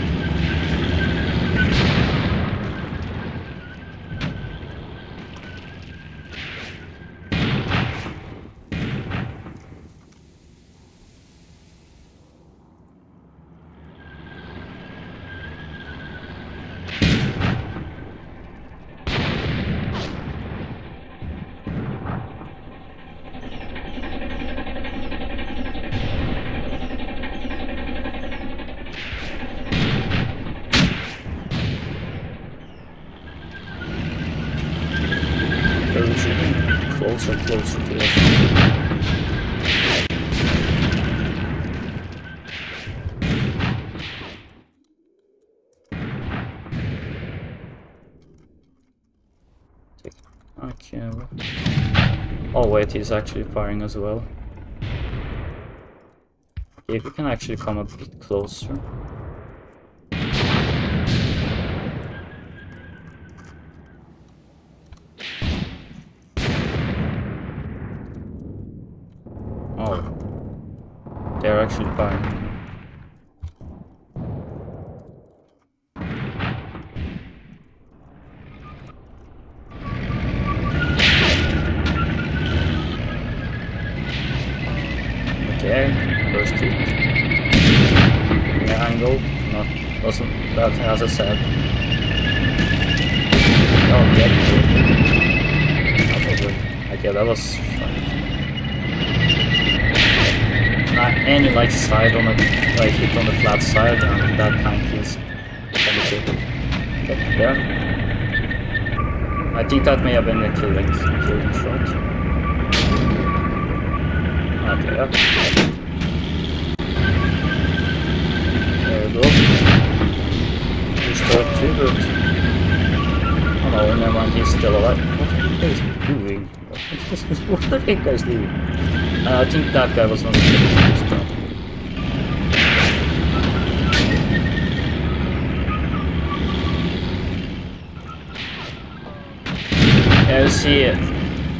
closer to us. Okay. Oh wait, he's actually firing as well. Okay, if we can actually come a bit closer. Oh, they're actually firing. Okay, first hit. Yeah, angle. Wasn't that as I said. Oh, yeah. Okay, that was fun. Any like side on a hit on the flat side, and that tank is penetrated. There. I think that may have been a killing shot. Okay, yeah. There we go. Restart too, but oh no, never mind, he's still alive. What are you guys doing? What are you guys doing? I think that guy was not killing this time. Yeah, you see,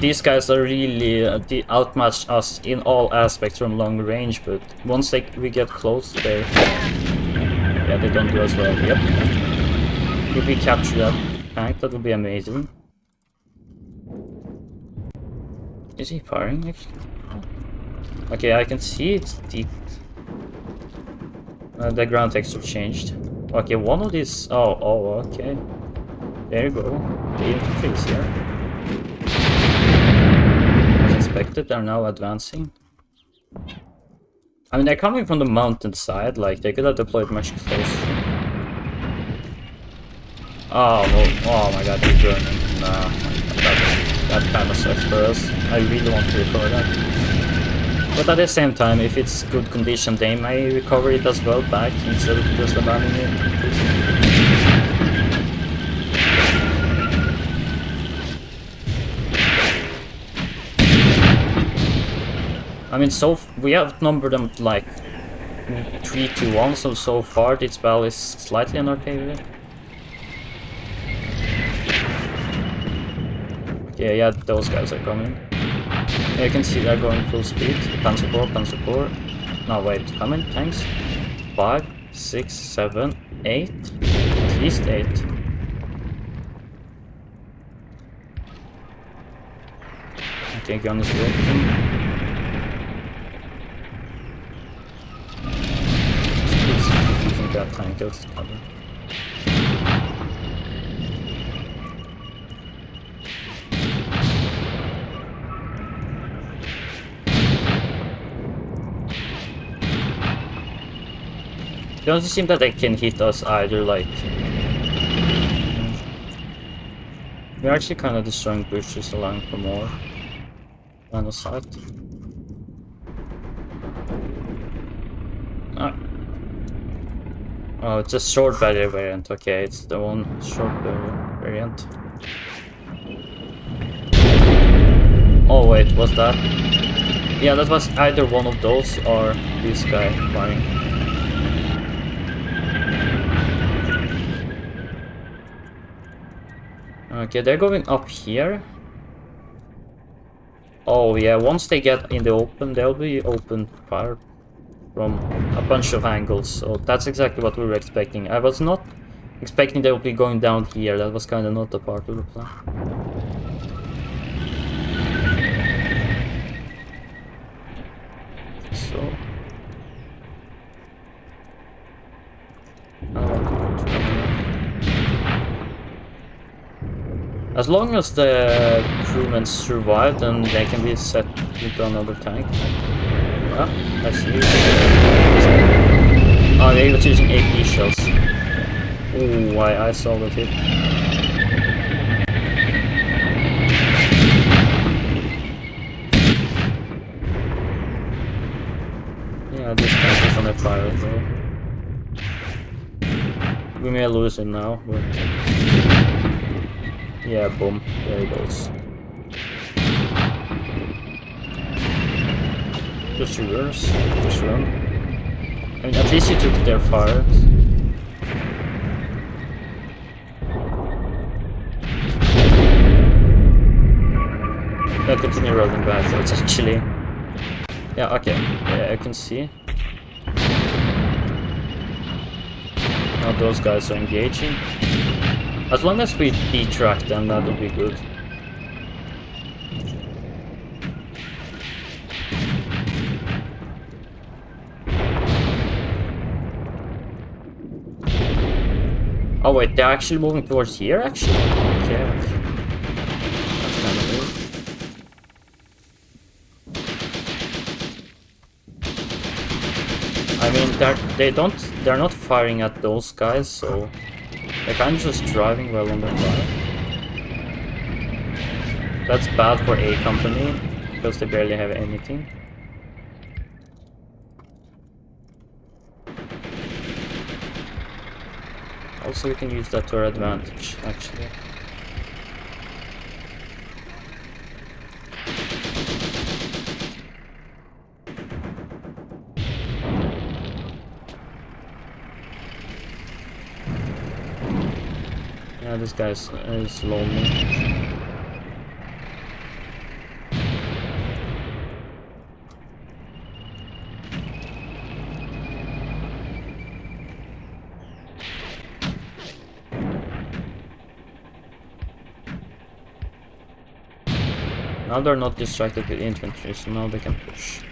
these guys are really outmatched us in all aspects from long range, but once we get close, they don't do as well. Yep. If we capture that tank, that would be amazing. Is he firing actually? Okay, I can see it's deep. The ground texture changed. Okay, one of these. Oh, okay. There you go. The interface here. As expected, they're now advancing. I mean, they're coming from the mountain side. Like they could have deployed much closer. Oh my god, he's burning. Nah, that kind of sucks for us. I really want to recover that. But at the same time, if it's good condition, they may recover it as well back instead of just abandoning it. I mean, we have numbered them like 3-1, so far this battle is slightly in our favor. Yeah, those guys are coming. You can see they're going full speed. Panzer Corps. No, wait, how many tanks? 5, 6, 7, 8. At least 8. Okay, gun is broken. Using that tank as cover. It doesn't seem that they can hit us either, like... We're actually kind of destroying bushes along for more line of sight. Oh, it's a short barrier variant. Okay, it's the one short barrier variant. Oh wait, was that? Yeah, that was either one of those or this guy firing. Okay, they're going up here. Oh yeah, once they get in the open, they'll be open fire from a bunch of angles. So that's exactly what we were expecting. I was not expecting they would be going down here. That was kind of not a part of the plan. So... as long as the crewmen survive, then they can be set into another tank. Yeah, I see. Oh, they were using AP shells. Oh, I saw that hit. when I fire though. We may lose it now, but yeah, boom, there it goes. Just reverse, just run. I mean, at least you took their fire. Yeah, continue rolling backwards actually. Yeah, okay, yeah, I can see. Now those guys are engaging. As long as we detrack them, that'll be good. Oh wait, they're actually moving towards here actually? Okay. That's kind of weird. I mean, they're not firing at those guys, so they're kind of just driving well on their fire. That's bad for A company, because they barely have anything. Also, we can use that to our advantage, actually. Yeah, this guy is lonely. Now they're not distracted with infantry, so now they can push.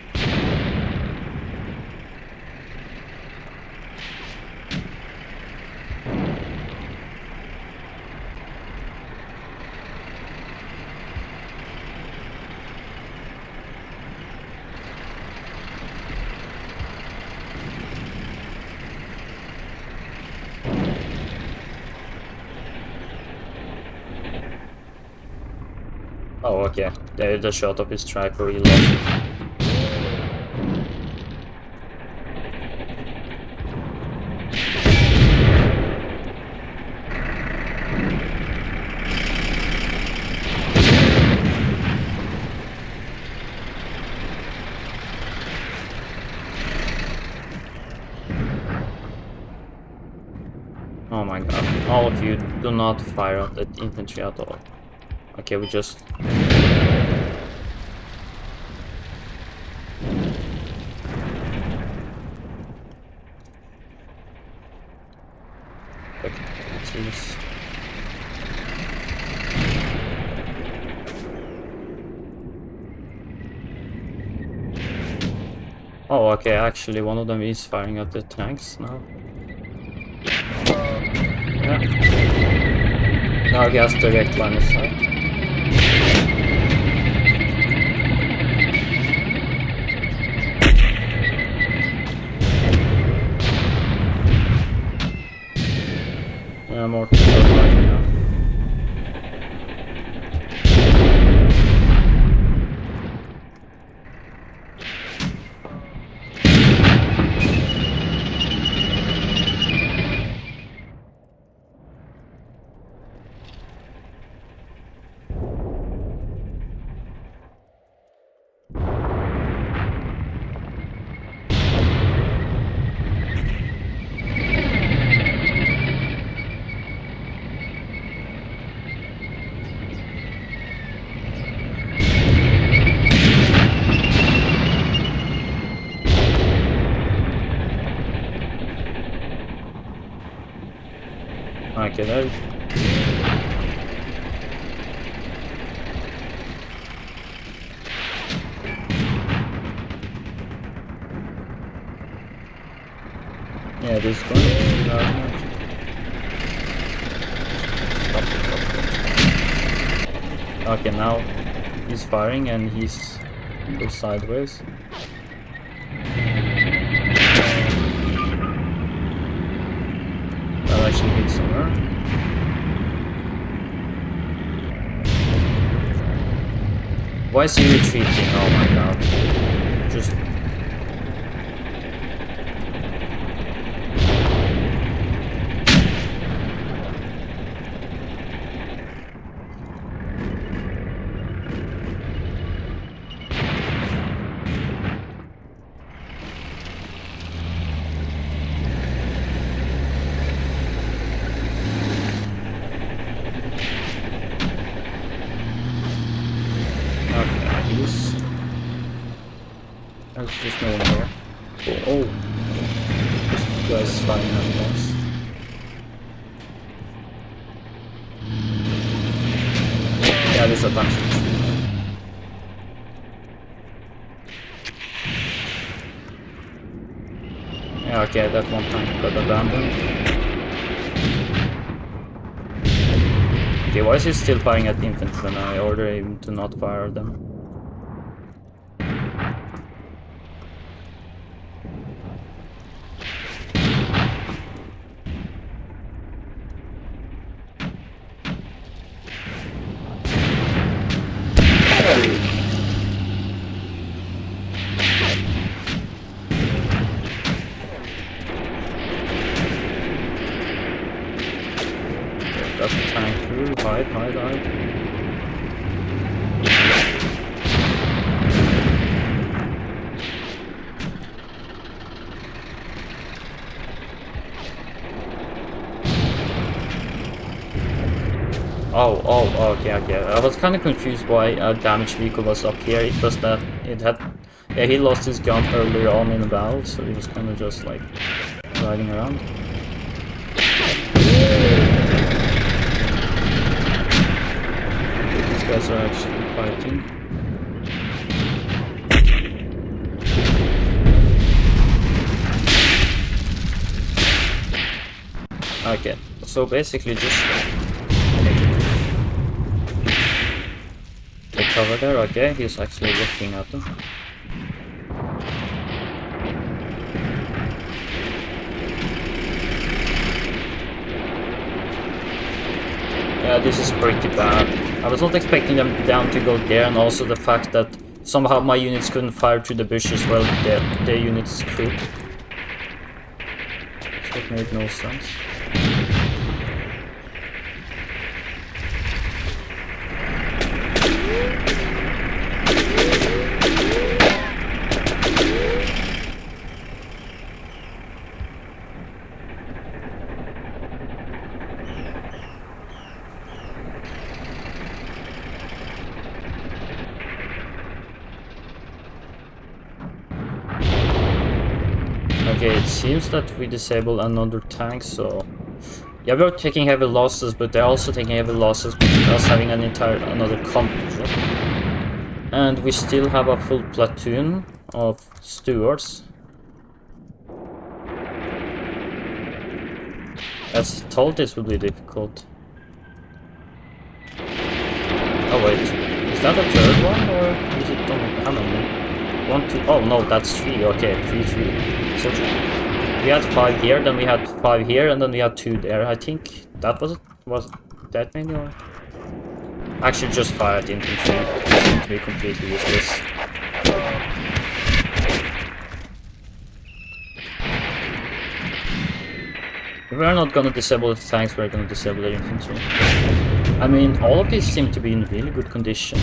Oh, okay. They just shot off his striker, he lost it. Oh my god. All of you, do not fire at that infantry at all. Okay, we just... Okay, let's do this. Oh, okay, actually one of them is firing at the tanks now. Yeah. Now he has direct line of sight. Yeah, more people are fighting now. Okay, there. Yeah, this is going to be Stop. Okay, now he's firing and he's goes sideways. That actually hits somewhere. Why is he retreating? Oh my god. Just... There's no one here. Oh. Just two guys flying at once. Yeah, this is a bunch. Yeah, okay, that one tank got abandoned. Okay, why is he still firing at the infantry when I order him to not fire them? Got the tank through, hide. Oh, okay. I was kind of confused why a damaged vehicle was up here. It was that it had... Yeah, he lost his gun earlier on in the battle, so he was kind of just like riding around. These guys are actually fighting. Okay, so basically just take cover there. Okay, he's actually looking at them. Yeah, this is pretty bad. I was not expecting them down to go there, and also the fact that somehow my units couldn't fire through the bushes while their units could. So it made no sense. Okay, it seems that we disabled another tank, so... Yeah, we're taking heavy losses, but they're also taking heavy losses with us having another country. And we still have a full platoon of stewards. As told, this will be difficult. Oh wait, is that a third one, or is it only how many? 1, 2, oh no, that's 3, okay, 3. So we had 5 here, then we had 5 here, and then we had 2 there. I think that was that many, or? Actually just fire at infantry. It seemed to be completely useless. If we're not gonna disable the tanks, we're gonna disable the infantry. I mean, all of these seem to be in really good condition.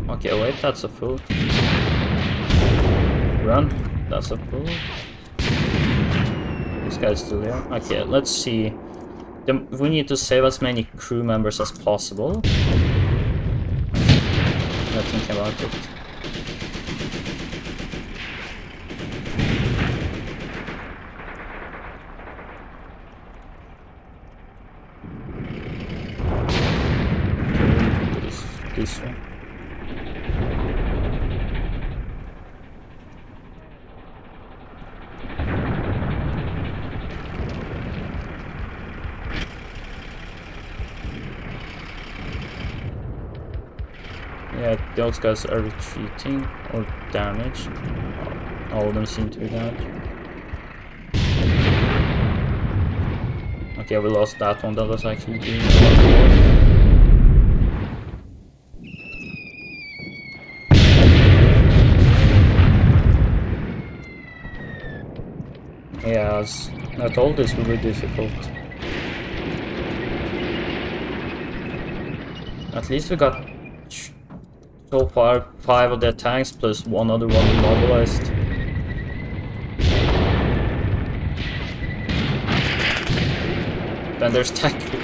Okay, wait, that's a full. Run, that's a full. This guy's still there. Okay, let's see. We need to save as many crew members as possible. Let's think about it. This one. Yeah, those guys are retreating or damaged. All of them seem to be damaged. Okay, we lost that one. That was actually doing a lot of work. Yeah, as I told, this will be difficult. At least we got so far 5 of their tanks plus one other one immobilized. Then there's tactical.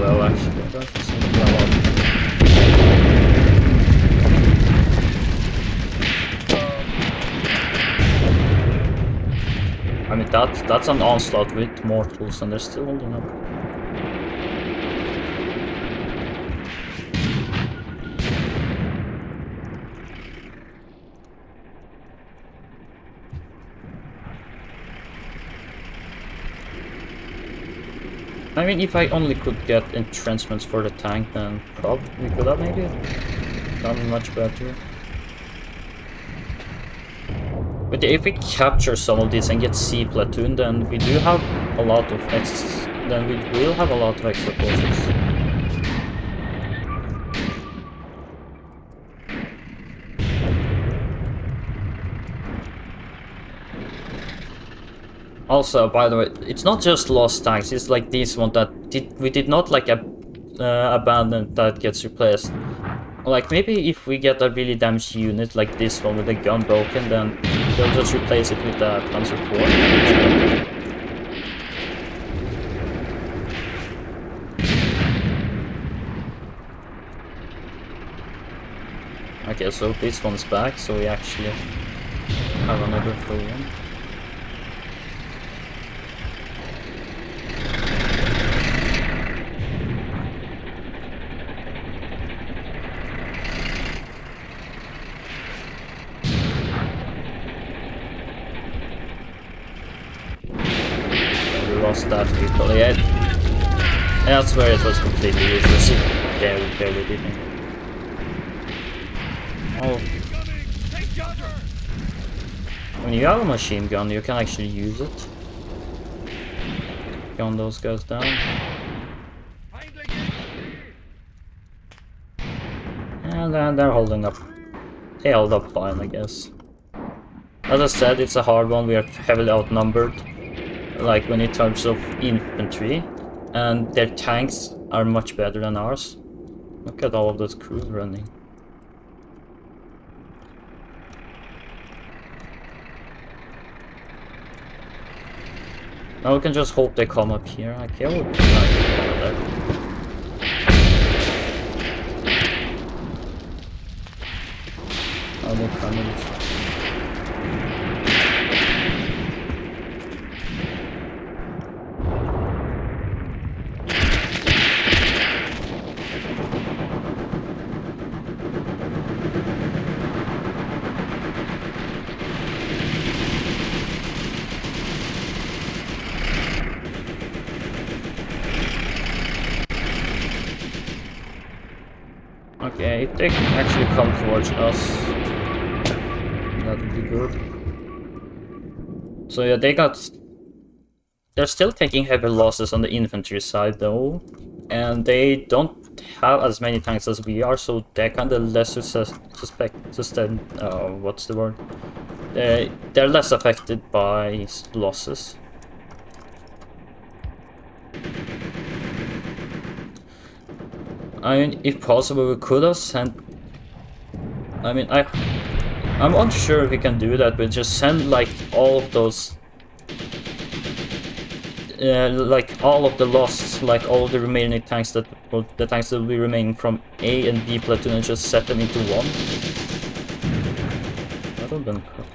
well, actually. That seems to be a lot. I mean, that's an onslaught with mortals, and they're still holding up. I mean, if I only could get entrenchments for the tank, then probably we could have maybe done much better. But if we capture some of these and get C platoon, then we do have a lot of then we will have a lot of extra forces. Also, by the way, it's not just lost tanks, it's like this one that we did not like abandon that gets replaced. Like, maybe if we get a really damaged unit like this one with the gun broken, then they'll just replace it with the Panzer IV. Okay, so this one's back, so we actually have another full one. That vehicle, yeah. That's where it was completely useless. Barely did it. Oh. When you have a machine gun, you can actually use it. Gun those guys down. And then they're holding up. They held up fine, I guess. As I said, it's a hard one. We are heavily outnumbered. Like when in terms of infantry, and their tanks are much better than ours. Look at all of those crews running. Now we can just hope they come up here. Okay, I would like that. Oh, they're coming. Okay, if they can actually come towards us, that would be good. So yeah, they're still taking heavy losses on the infantry side though, and they don't have as many tanks as we are, so they're kind of less what's the word? They're less affected by losses. I mean, if possible, we could have sent. I mean, I'm unsure if we can do that, but just send like all of those, like all of the lost, like all of the remaining tanks the tanks that will be remaining from A and B platoon, and just set them into one. That would have been cool.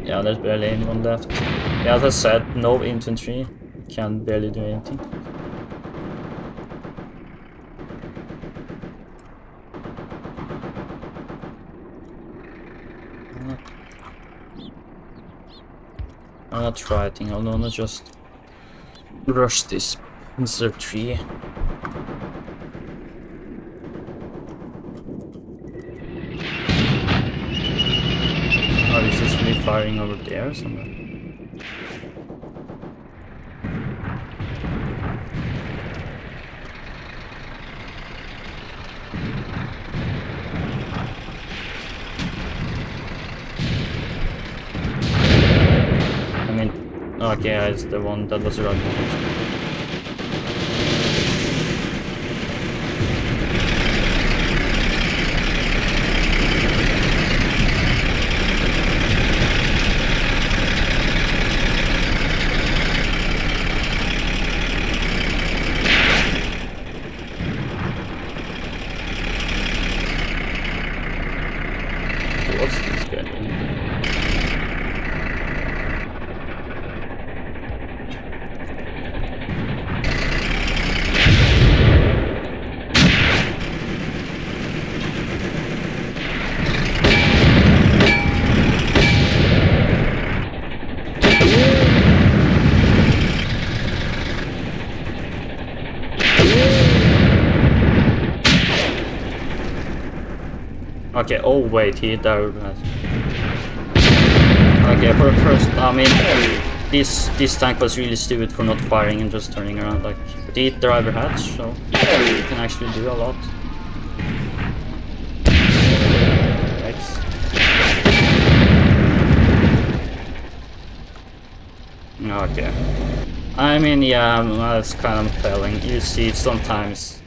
Yeah, there's barely anyone left. Yeah, as I said, no infantry. Can barely do anything. I'm not trying, I'm gonna just rush this Panzer tree. Oh, this is really firing over there somewhere. Okay, it's the one that was running. Okay, oh wait, he died. Okay, for the first, I mean, this tank was really stupid for not firing and just turning around. Like, but he hit the driver hatch, so he can actually do a lot. Thanks. Okay. I mean, yeah, that's kind of telling. You see, sometimes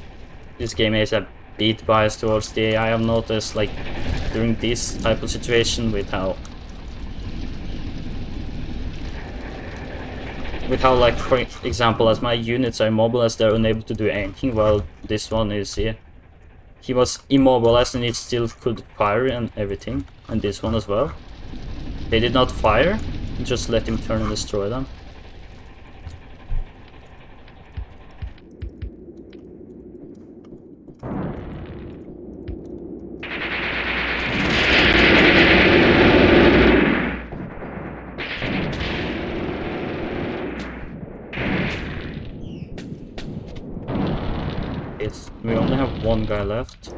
this game has a bit bias towards the AI. I've noticed, like, during this type of situation with how, like, for example, as my units are immobilized, they're unable to do anything, while this one is here. He was immobilized and it still could fire and everything, and this one as well. They did not fire, just let him turn and destroy them. We only have one guy left.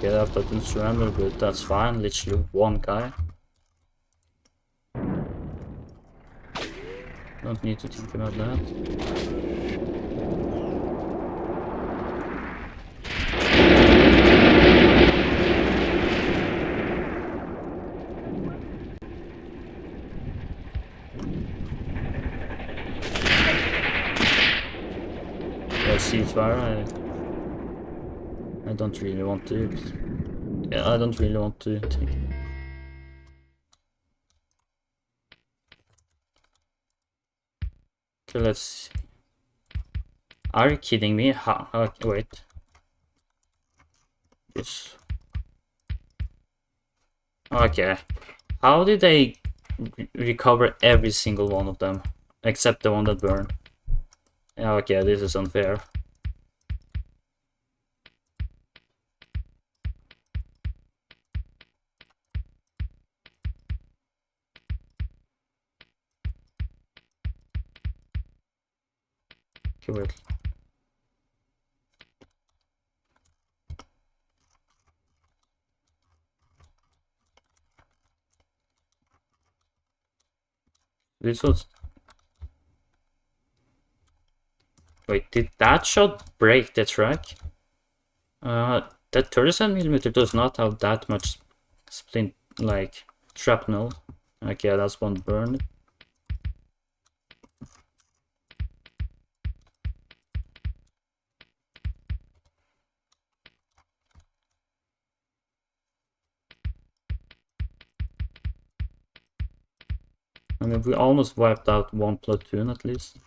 Get up and surrender, but that's fine. Literally one guy. Don't need to think about that. Ceasefire. I don't really want to. Yeah, I don't really want to take it. Okay, let's see. Are you kidding me? How? Okay, wait. Yes. Okay. How did they recover every single one of them? Except the one that burned. Okay, this is unfair. Okay, wait. This was... Wait, did that shot break the track? That 37mm does not have that much splint, like, shrapnel. Okay, that's one burned. I mean, we almost wiped out one platoon at least.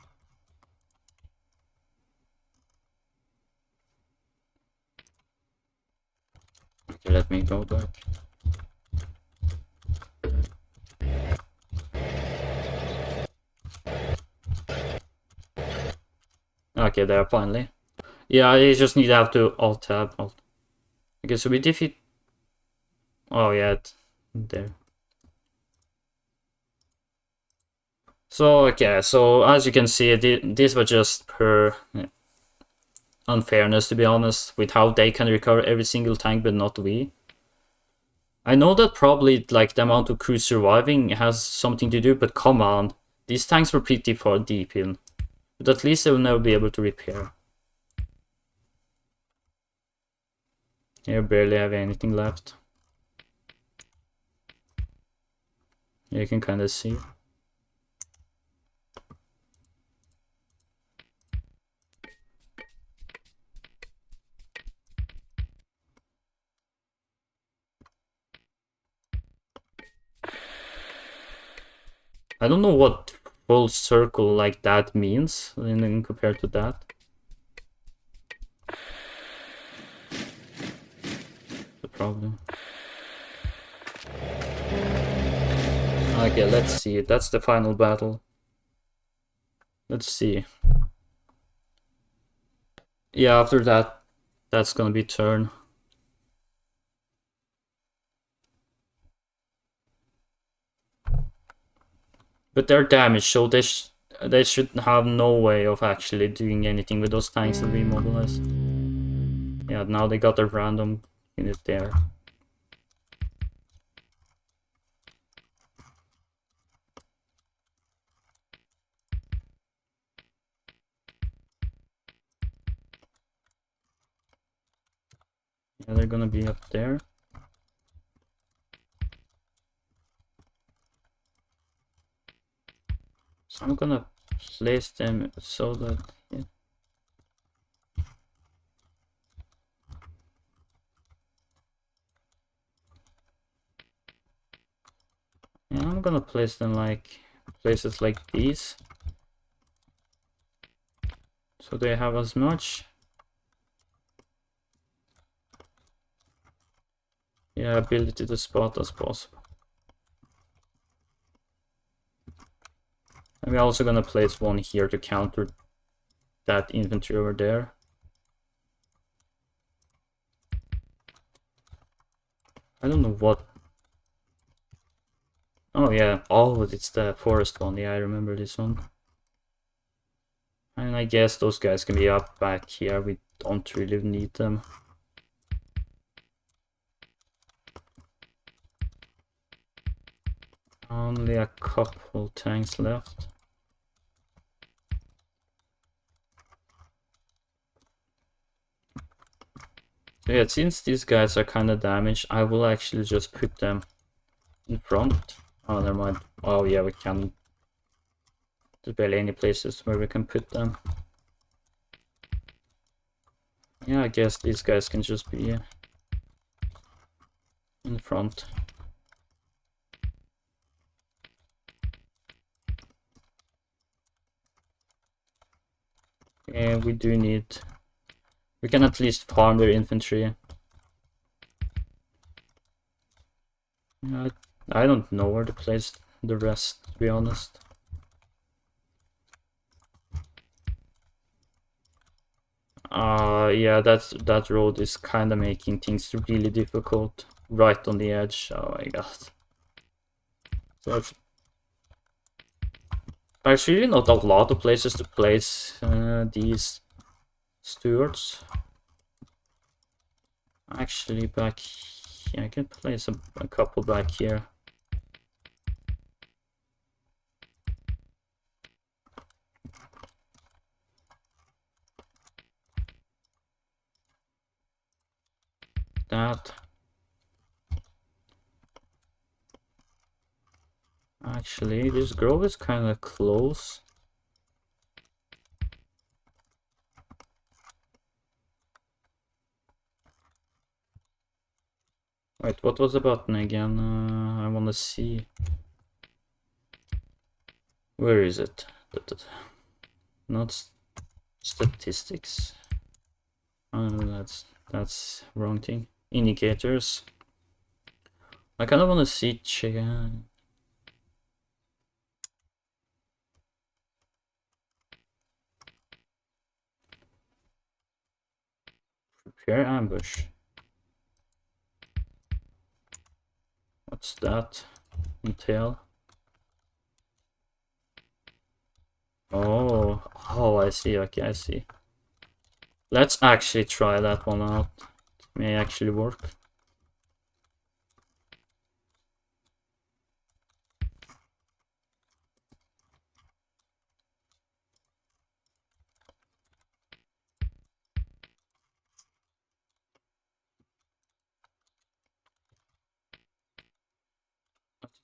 Okay, let me go back. Okay, there finally. Yeah, you just need to have to alt-tab. Okay, so we defeat... Oh yeah, there. So, okay, so as you can see, this was just per unfairness, to be honest, with how they can recover every single tank, but not we. I know that probably, like, the amount of crews surviving has something to do, but come on. These tanks were pretty far deep in. But at least they will never be able to repair. You barely have anything left. You can kind of see. I don't know what whole circle like that means, and then compared to that. The problem. Okay, let's see. That's the final battle. Let's see. Yeah, after that, that's gonna be turn. But they're damaged, so they should have no way of actually doing anything with those tanks that we mobilized. Yeah, now they got a random unit there. Yeah, they're gonna be up there. So I'm gonna place them so that... Yeah. Yeah, I'm gonna place them like places like these, so they have as much ability to spot as possible. And we're also gonna place one here to counter that infantry over there. I don't know what... Oh yeah, oh, it's the forest one. Yeah, I remember this one. And I guess those guys can be up back here. We don't really need them. Only a couple tanks left. So yeah, since these guys are kind of damaged, I will actually just put them in front. Oh, never mind. Oh yeah, we can... There's barely any places where we can put them. Yeah, I guess these guys can just be in front. Yeah, we do need... We can at least farm their infantry. Yeah, I don't know where to place the rest, to be honest. Yeah, that road is kind of making things really difficult. Right on the edge. Oh my god. So there's really not a lot of places to place these stewards. Actually, back here, I can place a couple back here. That. Actually, this grove is kind of close. Wait, what was the button again? I want to see. Where is it? Not statistics. That's wrong thing. Indicators. I kind of want to see prepare ambush. What's that entail? Oh, I see. Okay, I see. Let's actually try that one out. It may actually work.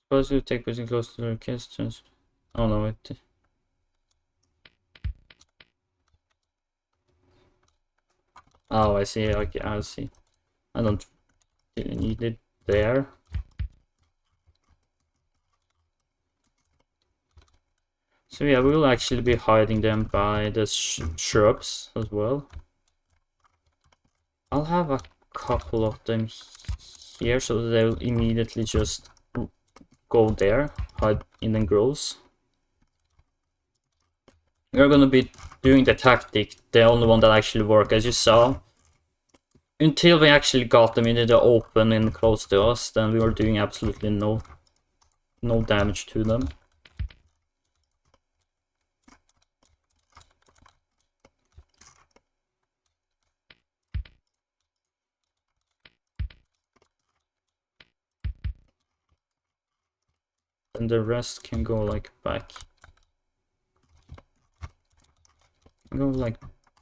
Suppose you take position close to the orchestras. Oh no, it... Oh, I see. Okay, I see. I don't really need it there. So yeah, we will actually be hiding them by the shrubs as well. I'll have a couple of them here so they'll immediately just go there, hide in the groves. We're gonna be doing the tactic, the only one that actually worked, as you saw. Until we actually got them into the open and close to us, then we were doing absolutely no damage to them. And the rest can go like back. Go like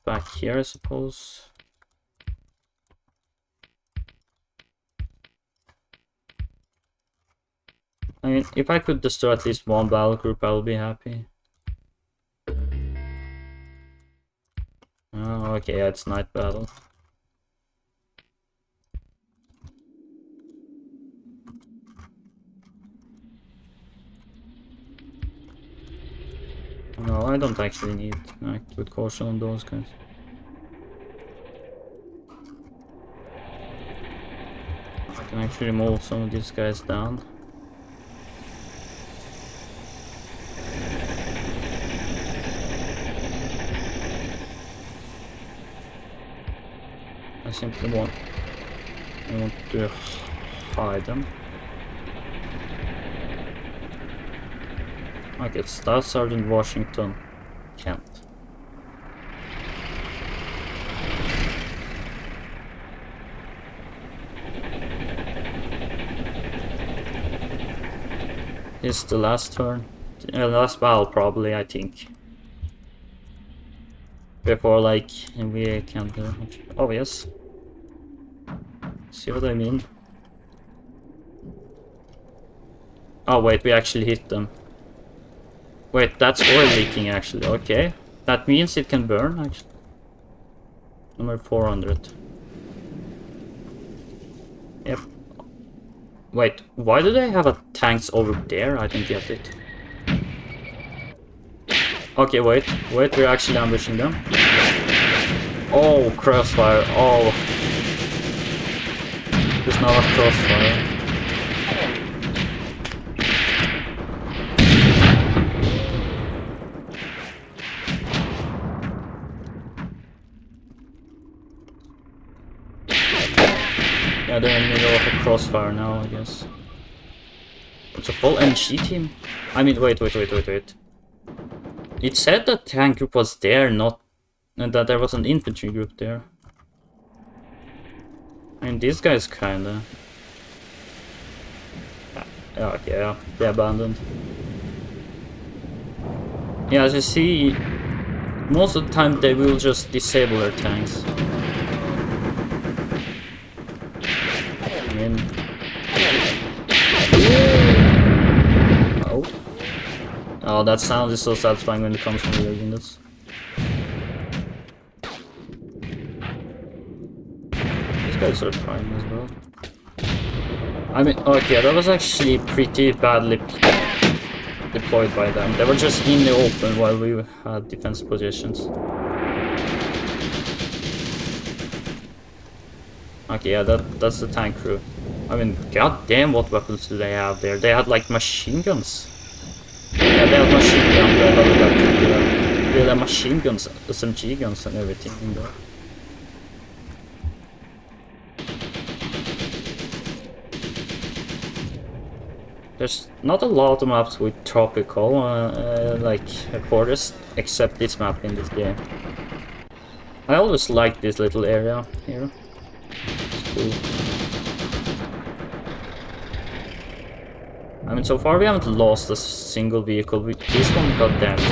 back here, I suppose. I mean, if I could destroy at least one battle group, I would be happy. Oh, okay, yeah, it's night battle. No, I don't actually need to act with caution on those guys. I can actually move some of these guys down. I simply want to hide them. Okay, it's Staff Sergeant Washington Kent. It's the last turn. Last battle probably, I think. Before like we can do. Oh yes. See what I mean? Oh wait, we actually hit them. Wait, that's oil leaking actually. Okay, that means it can burn actually. Number 400. Yep. Wait, why do they have a tanks over there? I don't get it. Okay, wait, we're actually ambushing them. Oh, crossfire, oh. There's now a crossfire. Yeah, they're in the middle of a crossfire now, I guess. It's a full NG team? I mean, wait. It said that tank group was there, not... and that there was an infantry group there. I mean, these guys kinda... Yeah, they abandoned. Yeah, as you see, most of the time they will just disable their tanks. I mean... Oh, that sound is so satisfying when it comes from real units. These guys are trying as well. I mean, okay, that was actually pretty badly deployed by them. They were just in the open while we had defense positions. Okay, yeah, that's the tank crew. I mean, goddamn, what weapons do they have there? They had like machine guns. Yeah, they have machine guns. They have machine guns, SMG guns, and everything in there. There's not a lot of maps with tropical, like a forest, except this map in this game. I always like this little area here. It's cool. I mean, so far we haven't lost a single vehicle. This one got damaged.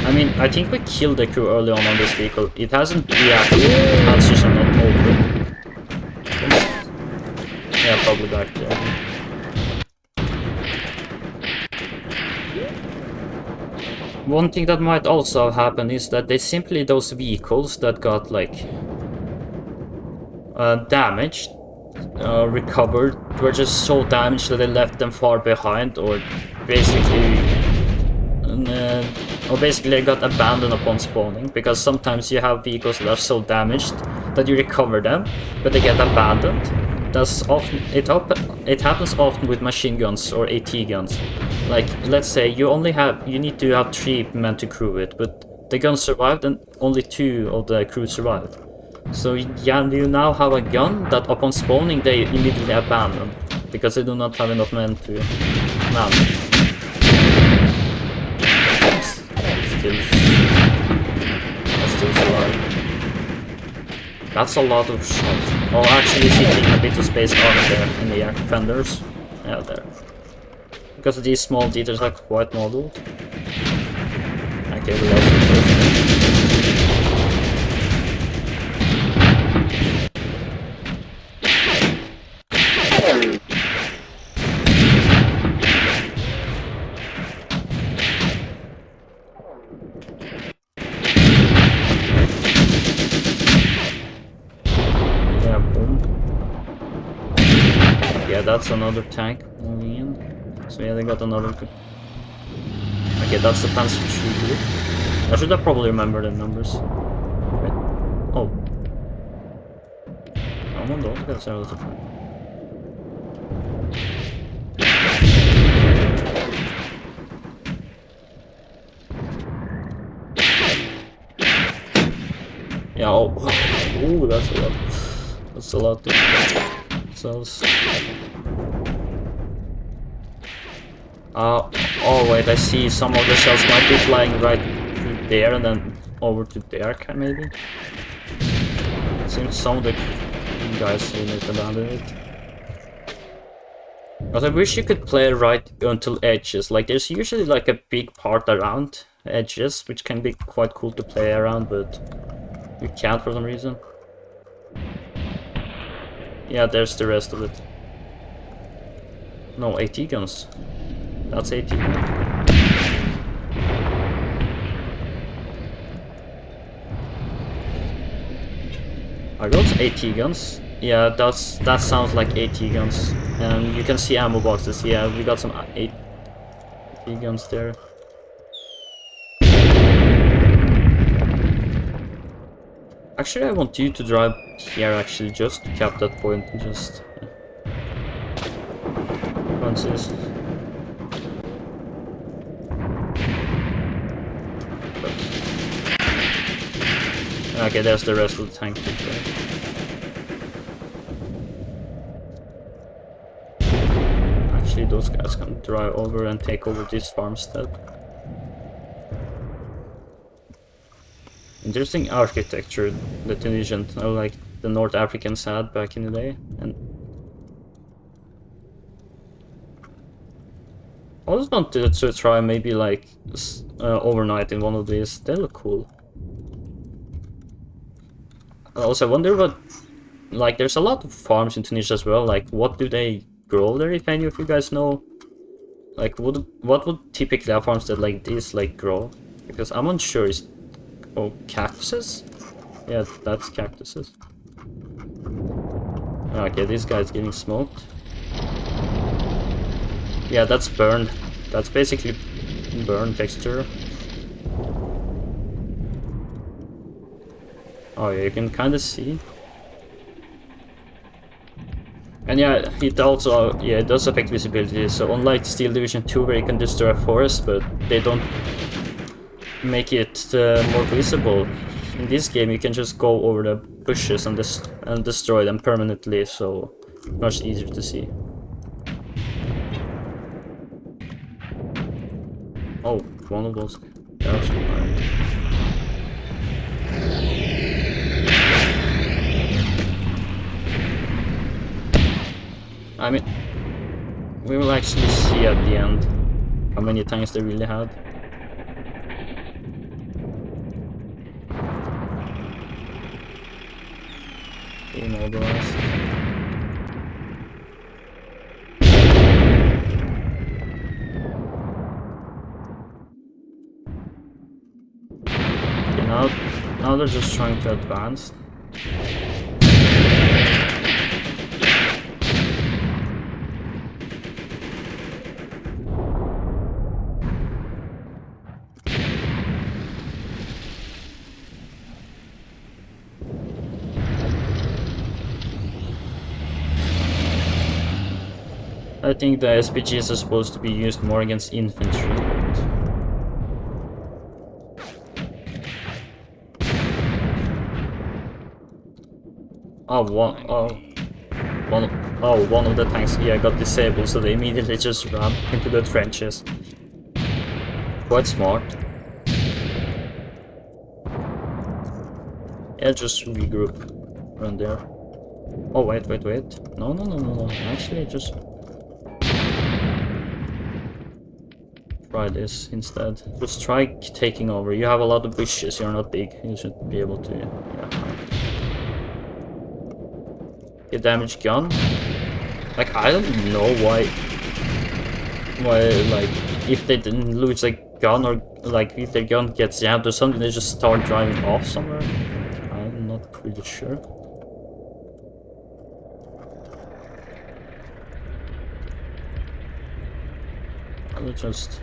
I mean, I think we killed the crew early on this vehicle. It hasn't reacted. Answers are not open. Yeah, probably back there. One thing that might also have happened is that they simply, those vehicles that got like damaged, recovered were just so damaged that they left them far behind, or basically they got abandoned upon spawning, because sometimes you have vehicles that are so damaged that you recover them, but they get abandoned. That's often it happens often with machine guns or AT guns. Like, let's say you need to have 3 men to crew it, but the gun survived and only 2 of the crew survived. So yeah, you now have a gun that upon spawning they immediately abandon, because they do not have enough men to man it. Still survive. That's a lot of shots. Oh, actually seeking a bit of space armor there in the air fenders. Yeah, there. Because these small details are quite modeled. Okay, the last that's another tank moving in. So yeah, they got another. Okay, that's the Panzer Chouigui. I should have probably remembered the numbers. Wait. Oh. I'm on those guys all the time. Yeah, oh. Ooh, that's a lot. That's a lot of cells. Oh wait, I see some of the shells might be flying right there and then over to there, maybe? It seems some of the guys will need to abandon it. But I wish you could play right until edges. Like, there's usually like a big part around edges, which can be quite cool to play around, but you can't for some reason. Yeah, there's the rest of it. No, AT guns. That's AT gun. Are those AT guns? Yeah, that sounds like AT guns. And you can see ammo boxes. Yeah, we got some AT guns there. Actually, I want you to drive here, actually, just to cap that point and just... Francis. Okay, there's the rest of the tank. Actually, those guys can drive over and take over this farmstead. Interesting architecture the Tunisian, like the North Africans had back in the day. And I just wanted to try maybe like overnight in one of these. They look cool. Also, I wonder what, like, there's a lot of farms in Tunisia as well. Like, what do they grow there, if any of you guys know? Like, what would typically a farmstead like this like grow? Because I'm unsure. Oh, cactuses? Yeah, that's cactuses. Okay, this guy's getting smoked. Yeah, that's burned. That's basically burn texture. Oh yeah, you can kind of see. And yeah, it also, yeah, it does affect visibility. So unlike Steel Division 2, where you can destroy a forest, but they don't make it more visible. In this game, you can just go over the bushes and destroy them permanently, so much easier to see. Oh, one of those. That's fine. I mean, we will actually see at the end how many tanks they really had. Immobilized. Okay, now they're just trying to advance. I think the SPGs are supposed to be used more against infantry. One of the tanks got disabled, so they immediately just ran into the trenches. Quite smart. Yeah, just regroup. Run there. Oh, wait. No. Actually, just try this instead. Just try taking over. You have a lot of bushes, you're not big. You should be able to, yeah. A damaged gun? Like, I don't know why, like, if they didn't lose a gun or, like, if their gun gets jammed or something, they just start driving off somewhere. I'm not pretty sure. I'll just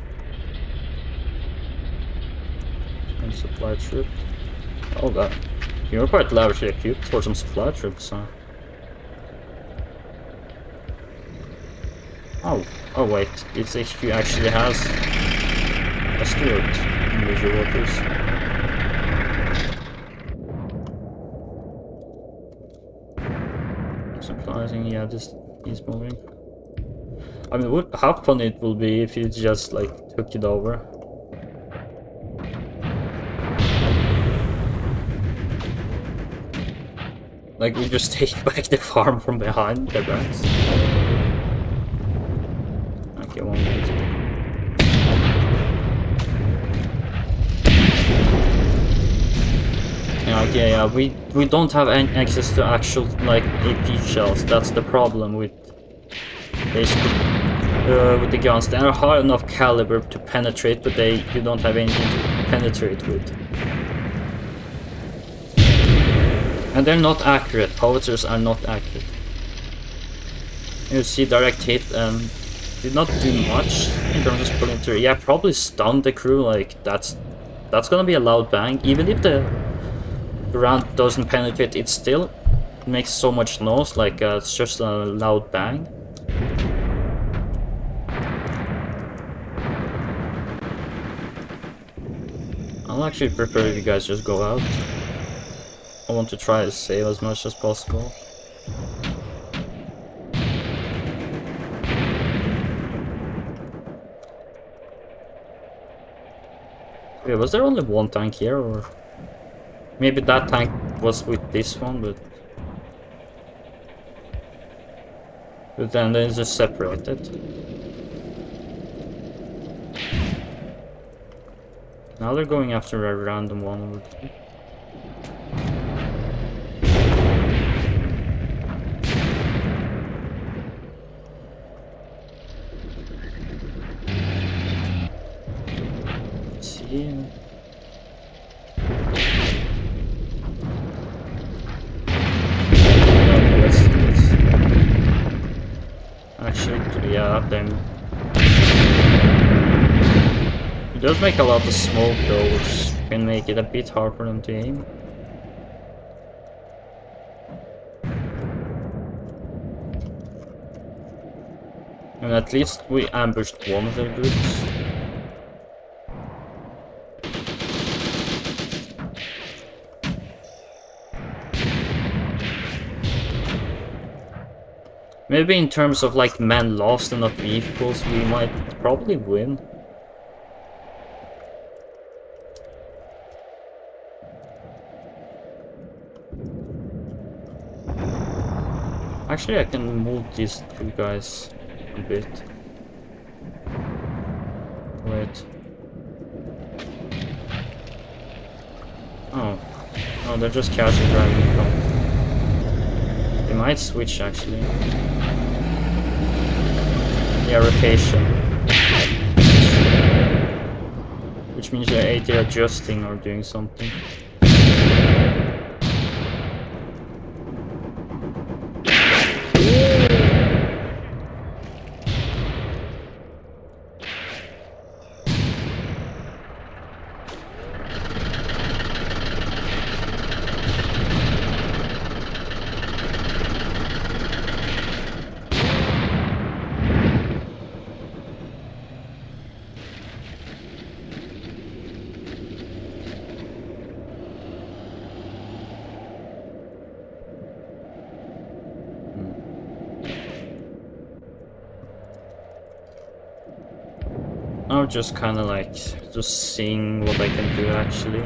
supply troop. Oh god, you're quite lavishly equipped for some supply troops, huh? Oh wait, its HQ actually has a steward in major waters. Surprising, yeah, this is moving. I mean, how fun it will be if you just like took it over. Like, we just take back the farm from behind the backs. Okay, 1 minute. Yeah, okay, yeah, we don't have any access to actual, like, AP shells. That's the problem with basically with the guns. They are high enough caliber to penetrate, but you don't have anything to penetrate with. And they're not accurate. Howitzers are not accurate. You see, direct hit did not do much in terms of splinter. Yeah, probably stunned the crew. Like, that's gonna be a loud bang. Even if the round doesn't penetrate, it still makes so much noise. Like, it's just a loud bang. I'll actually prefer if you guys just go out. I want to try to save as much as possible. Wait, was there only one tank here, or maybe that tank was with this one, but then it's just separated. Now they're going after a random one over there. Actually, yeah, then it does make a lot of smoke though, which can make it a bit hard for them to aim. And at least we ambushed one of their groups. Maybe in terms of like men lost and not vehicles, we might probably win. Actually, I can move these two guys a bit. Wait. Oh, they're just casually driving the car. They might switch actually. Yeah, rotation. Which means they're either adjusting or doing something. now just kind of like just seeing what I can do actually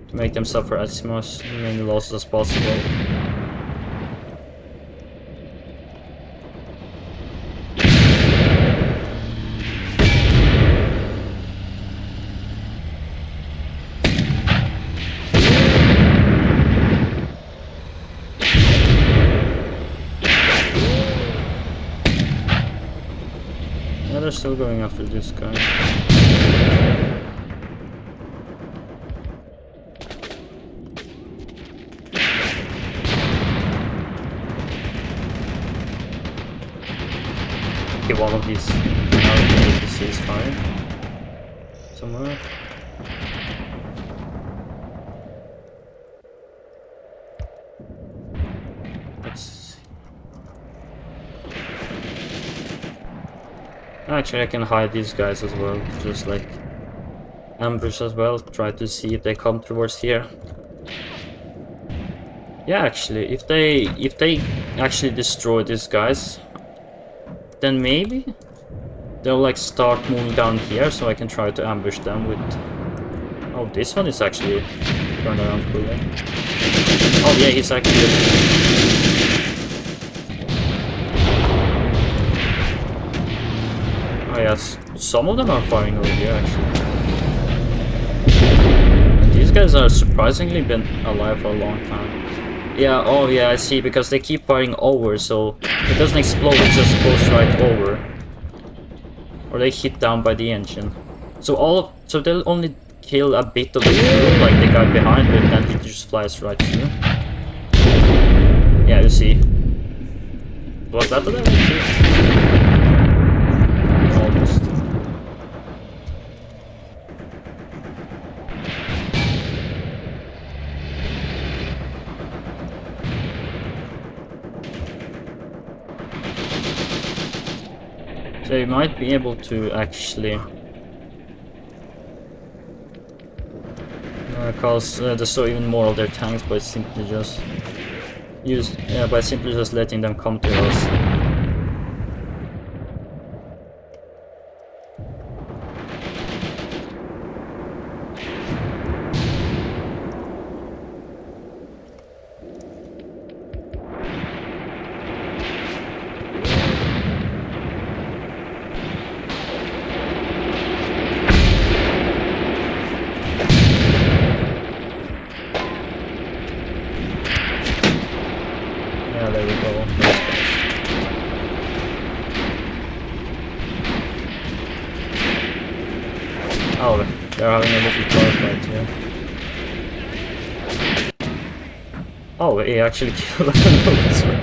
to make them suffer as many losses as possible. They're still going after this guy. Okay, one of these now the ceasefire somewhere. Actually, I can hide these guys as well, just like ambush as well, try to see if they come towards here. Yeah, actually, if they actually destroy these guys, then maybe they'll like start moving down here, so I can try to ambush them with... Oh, this one is actually turned around fully. Oh yeah, he's actually... Oh yes, some of them are firing over here actually. And these guys are surprisingly been alive for a long time. Yeah, oh yeah, I see, because they keep firing over, so it doesn't explode, it just goes right over. Or they hit down by the engine. So so they'll only kill a bit of the crew, like the guy behind it, and it just flies right through. Yeah, you see. Was that the level 2? Almost. So you might be able to actually destroy even more of their tanks by simply just letting them come to us. Yeah, there we go. Oh, they're having a little firefight here. Oh, he actually killed an officer.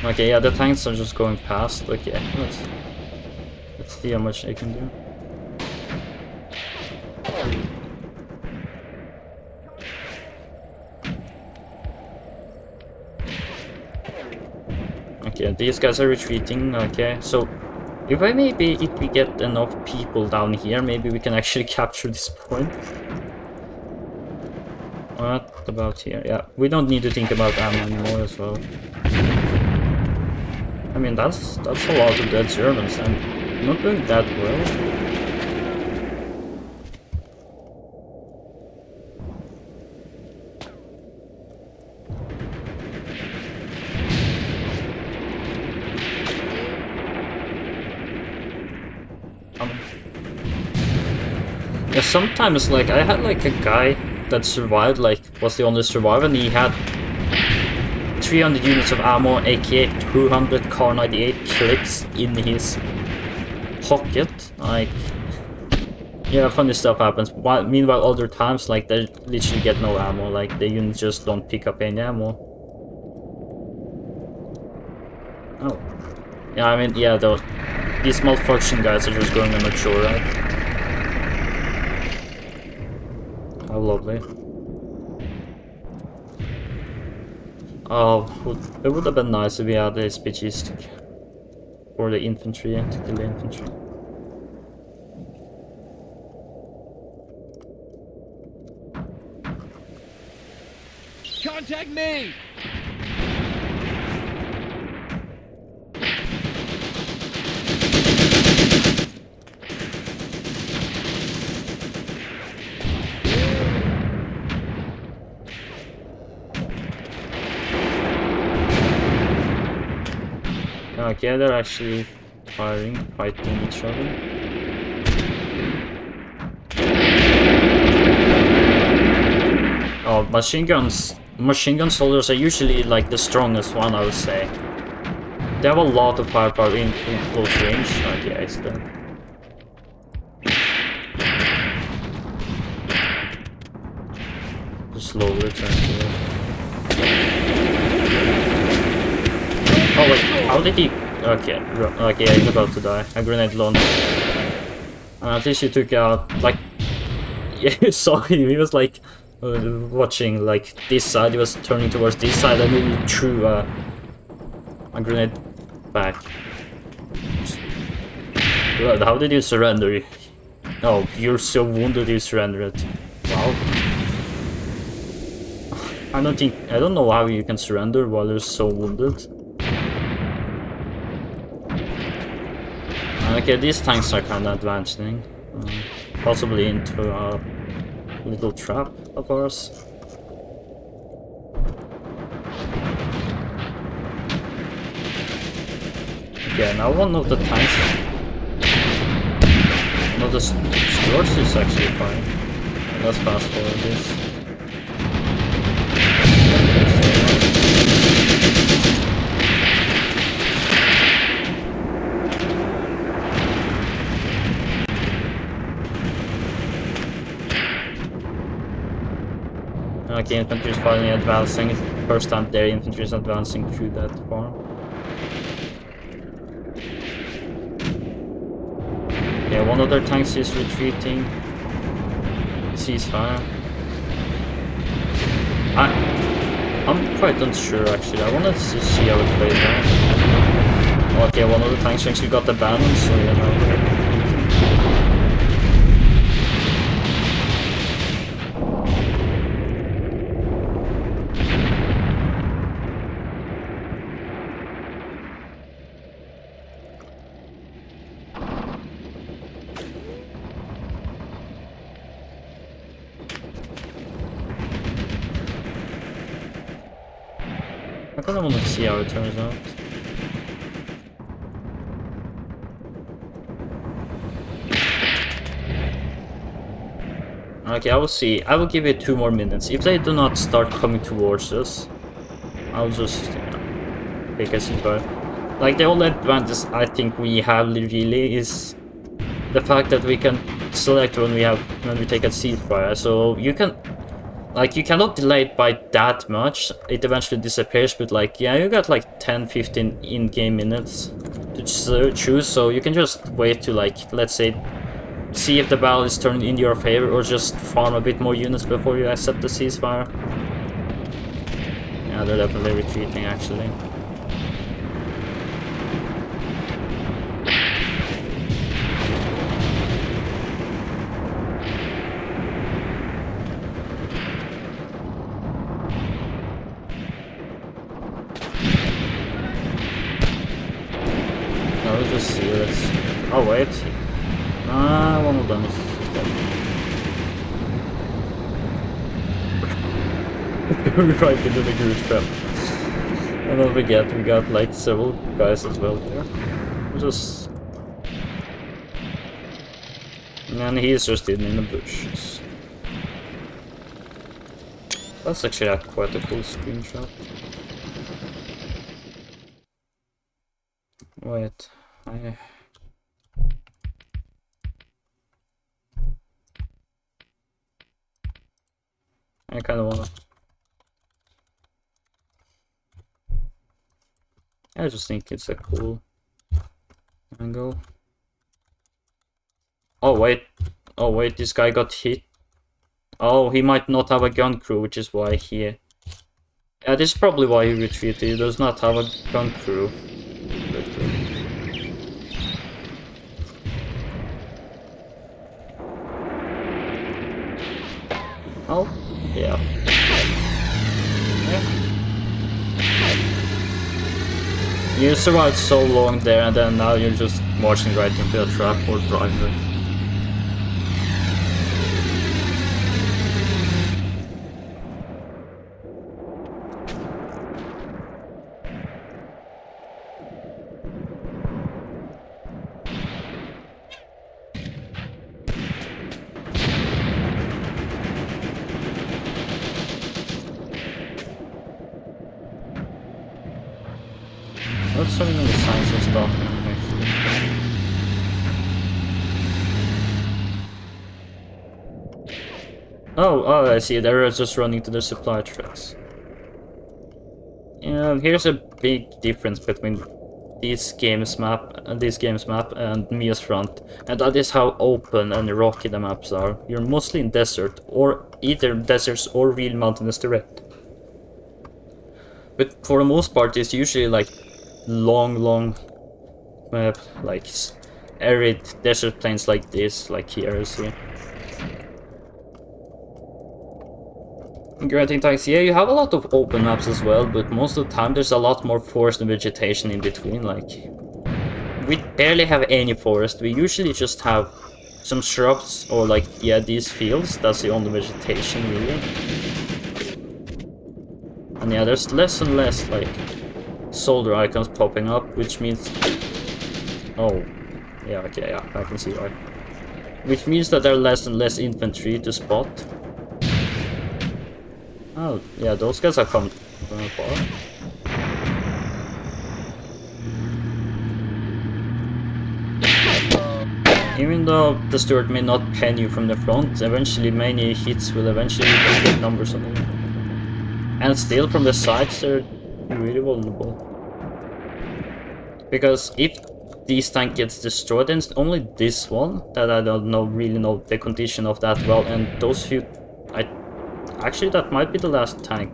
Okay, yeah, the tanks are just going past. Okay, let's see how much they can do. Okay, these guys are retreating. Okay, so if we get enough people down here, maybe we can actually capture this point. What about here? Yeah, we don't need to think about ammo anymore as well. I mean, that's a lot of dead Germans, and not doing that well. Yeah, sometimes, like, I had like a guy that survived, like, was the only survivor, and he had 300 units of ammo, aka 200 Car 98 clips in his pocket. Like, yeah, funny stuff happens. Meanwhile, other times, like, they literally get no ammo, like, the units just don't pick up any ammo. Oh. Yeah, I mean, yeah, these malfunction guys are just going on a joyride. How lovely. Oh, it would have been nice if we had a speechistic for the infantry, to kill the infantry. Contact me! Okay, they're actually fighting each other. Oh, machine gun soldiers are usually like the strongest one, I would say. They have a lot of firepower in close range. Okay, it's dead. Just slowly turn to it. Oh wait, how did he... Okay, he's about to die. A grenade launch. At least he took out, like... Yeah, you saw him, he was like... watching, like, this side, he was turning towards this side, and then he threw a grenade back. How did you surrender? Oh, you're so wounded you surrendered. Wow. I don't know how you can surrender while you're so wounded. Okay, these tanks are kind of advancing. Possibly into a little trap of ours. Okay, now one of the tanks... One of the stores is actually fine. Let's fast forward this. Okay, infantry is finally advancing. First time their infantry is advancing through that farm. Yeah, one of their tanks is retreating. Ceasefire. I'm quite unsure actually. I wanted to see how it plays out. Okay, one of the tanks actually got abandoned, so you know. I kind of want to see how it turns out. Okay, I will see. I will give it 2 more minutes. If they do not start coming towards us, I'll just take a ceasefire. Like, the only advantage I think we have really is the fact that we can select when we take a ceasefire. So you can... Like, you cannot delay it by that much. It eventually disappears, but like, yeah, you got like 10-15 in-game minutes to choose, so you can just wait to, like, let's say, see if the battle is turned in your favor, or just farm a bit more units before you accept the ceasefire. Yeah, they're definitely retreating, actually. Let's see, oh wait. One of them is dead. Right into the group trap. And don't forget, we got like several guys as well there. Just... And he's just hidden in the bushes. That's actually quite a cool screenshot. Wait, I kind of wanna... I just think it's a cool angle. Oh wait, this guy got hit. Oh, he might not have a gun crew, which is why he... Yeah, this is probably why he retreated. He does not have a gun crew. Oh, yeah. You survived so long there, and then now you're just marching right into a trap or driving. so many signs of stuff actually. Oh, I see. They're just running to the supply trucks. Yeah, here's a big difference between this game's map and Mia's front, and that is how open and rocky the maps are. You're mostly in desert, or either deserts or real mountainous terrain. But for the most part, it's usually like long, like arid desert plains like this, like here, you see. Granting tanks, yeah, you have a lot of open maps as well, but most of the time there's a lot more forest and vegetation in between. Like, we barely have any forest. We usually just have some shrubs or like, yeah, these fields. That's the only vegetation really. And yeah, there's less and less like soldier icons popping up, which means, oh, yeah, okay, yeah, I can see why. Which means that there are less and less infantry to spot. Oh, yeah, those guys have come from far. Even though the Stuart may not pen you from the front, eventually many hits will eventually be big numbers on you. And still from the sides they're really vulnerable. Because if this tank gets destroyed, then it's only this one that I don't really know the condition of that well, and those few... Actually, that might be the last tank.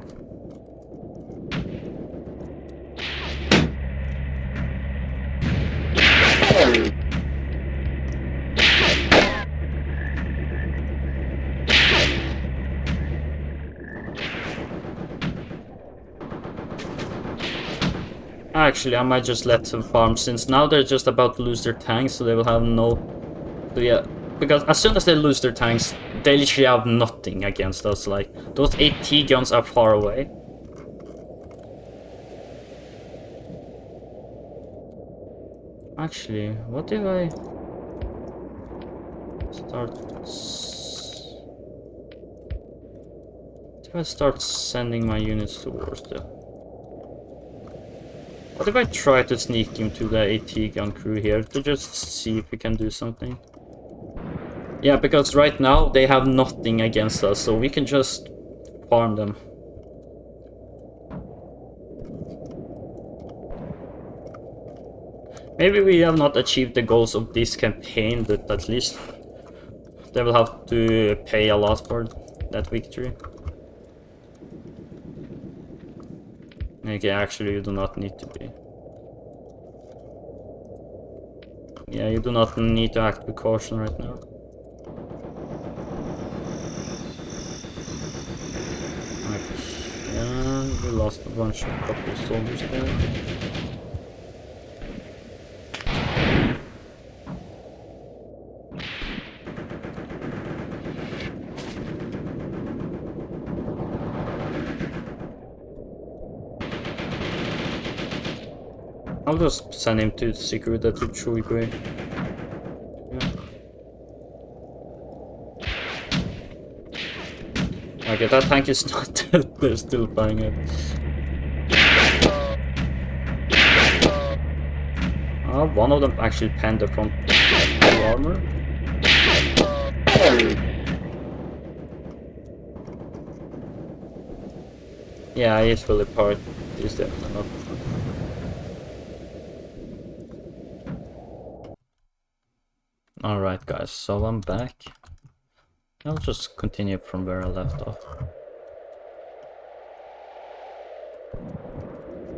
Actually, I might just let them farm, since now they're just about to lose their tanks, so they will have no... So yeah, because as soon as they lose their tanks, they literally have nothing against us. Like, those AT guns are far away. Actually, what if I start sending my units towards them? What if I try to sneak into the AT gun crew here to just see if we can do something? Yeah, because right now they have nothing against us, so we can just farm them. Maybe we have not achieved the goals of this campaign, but at least they will have to pay a lot for that victory. Okay, actually you do not need to be. Yeah, you do not need to act with caution right now. Yeah, we lost a bunch of couple of soldiers there. I'll just send him to secure that to Chouigui. Yeah. Okay, that tank is not dead, they're still flying it. Oh, one of them actually penned the front armor. Yeah, he's fully powered. He's definitely not. Alright guys, so I'm back. I'll just continue from where I left off.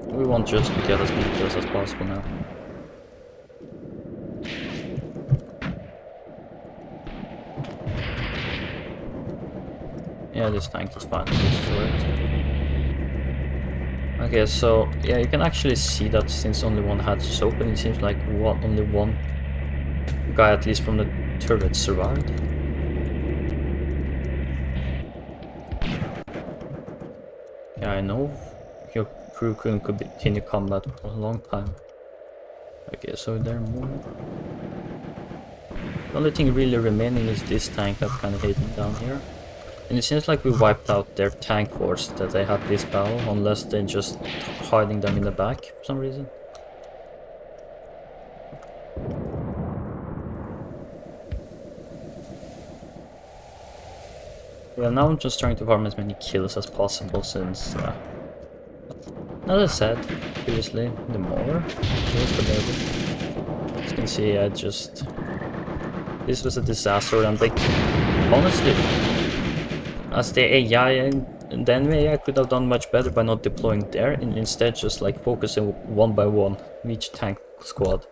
We want just to get as many kills as possible now. Yeah, this tank is finally destroyed. Okay, so yeah, you can actually see that since only one hatch is open, it seems like only one guy, at least from the turret, survived. Yeah, I know your crew couldn't continue combat for a long time. Okay, so there are more. The only thing really remaining is this tank that's kind of hidden down here. And it seems like we wiped out their tank force that they had this battle, unless they're just hiding them in the back for some reason. Well, now I'm just trying to farm as many kills as possible since, as I said previously, the more kills the better. As you can see, this was a disaster, and like, honestly, as the AI and the enemy AI could have done much better by not deploying there, and instead just like focusing one by one each tank squad.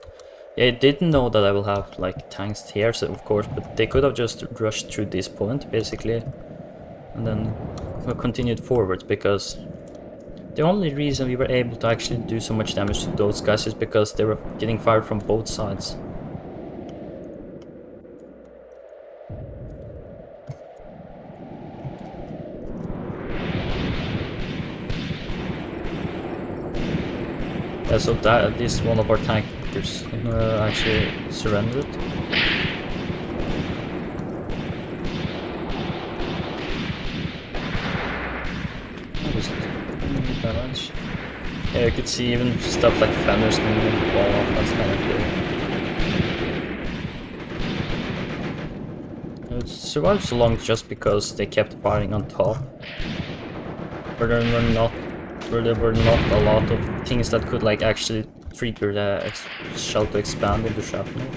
I didn't know that I will have like tanks here, so of course, but they could have just rushed through this point basically, and then continued forward, because the only reason we were able to actually do so much damage to those guys is because they were getting fired from both sides. Yeah, so that this one of our tankers actually surrendered. Damage. Yeah, you could see even stuff like fenders can fall off. That's kind of cool. It survived so long just because they kept firing on top. But there were not a lot of things that could like actually trigger the shell to expand into shrapnel.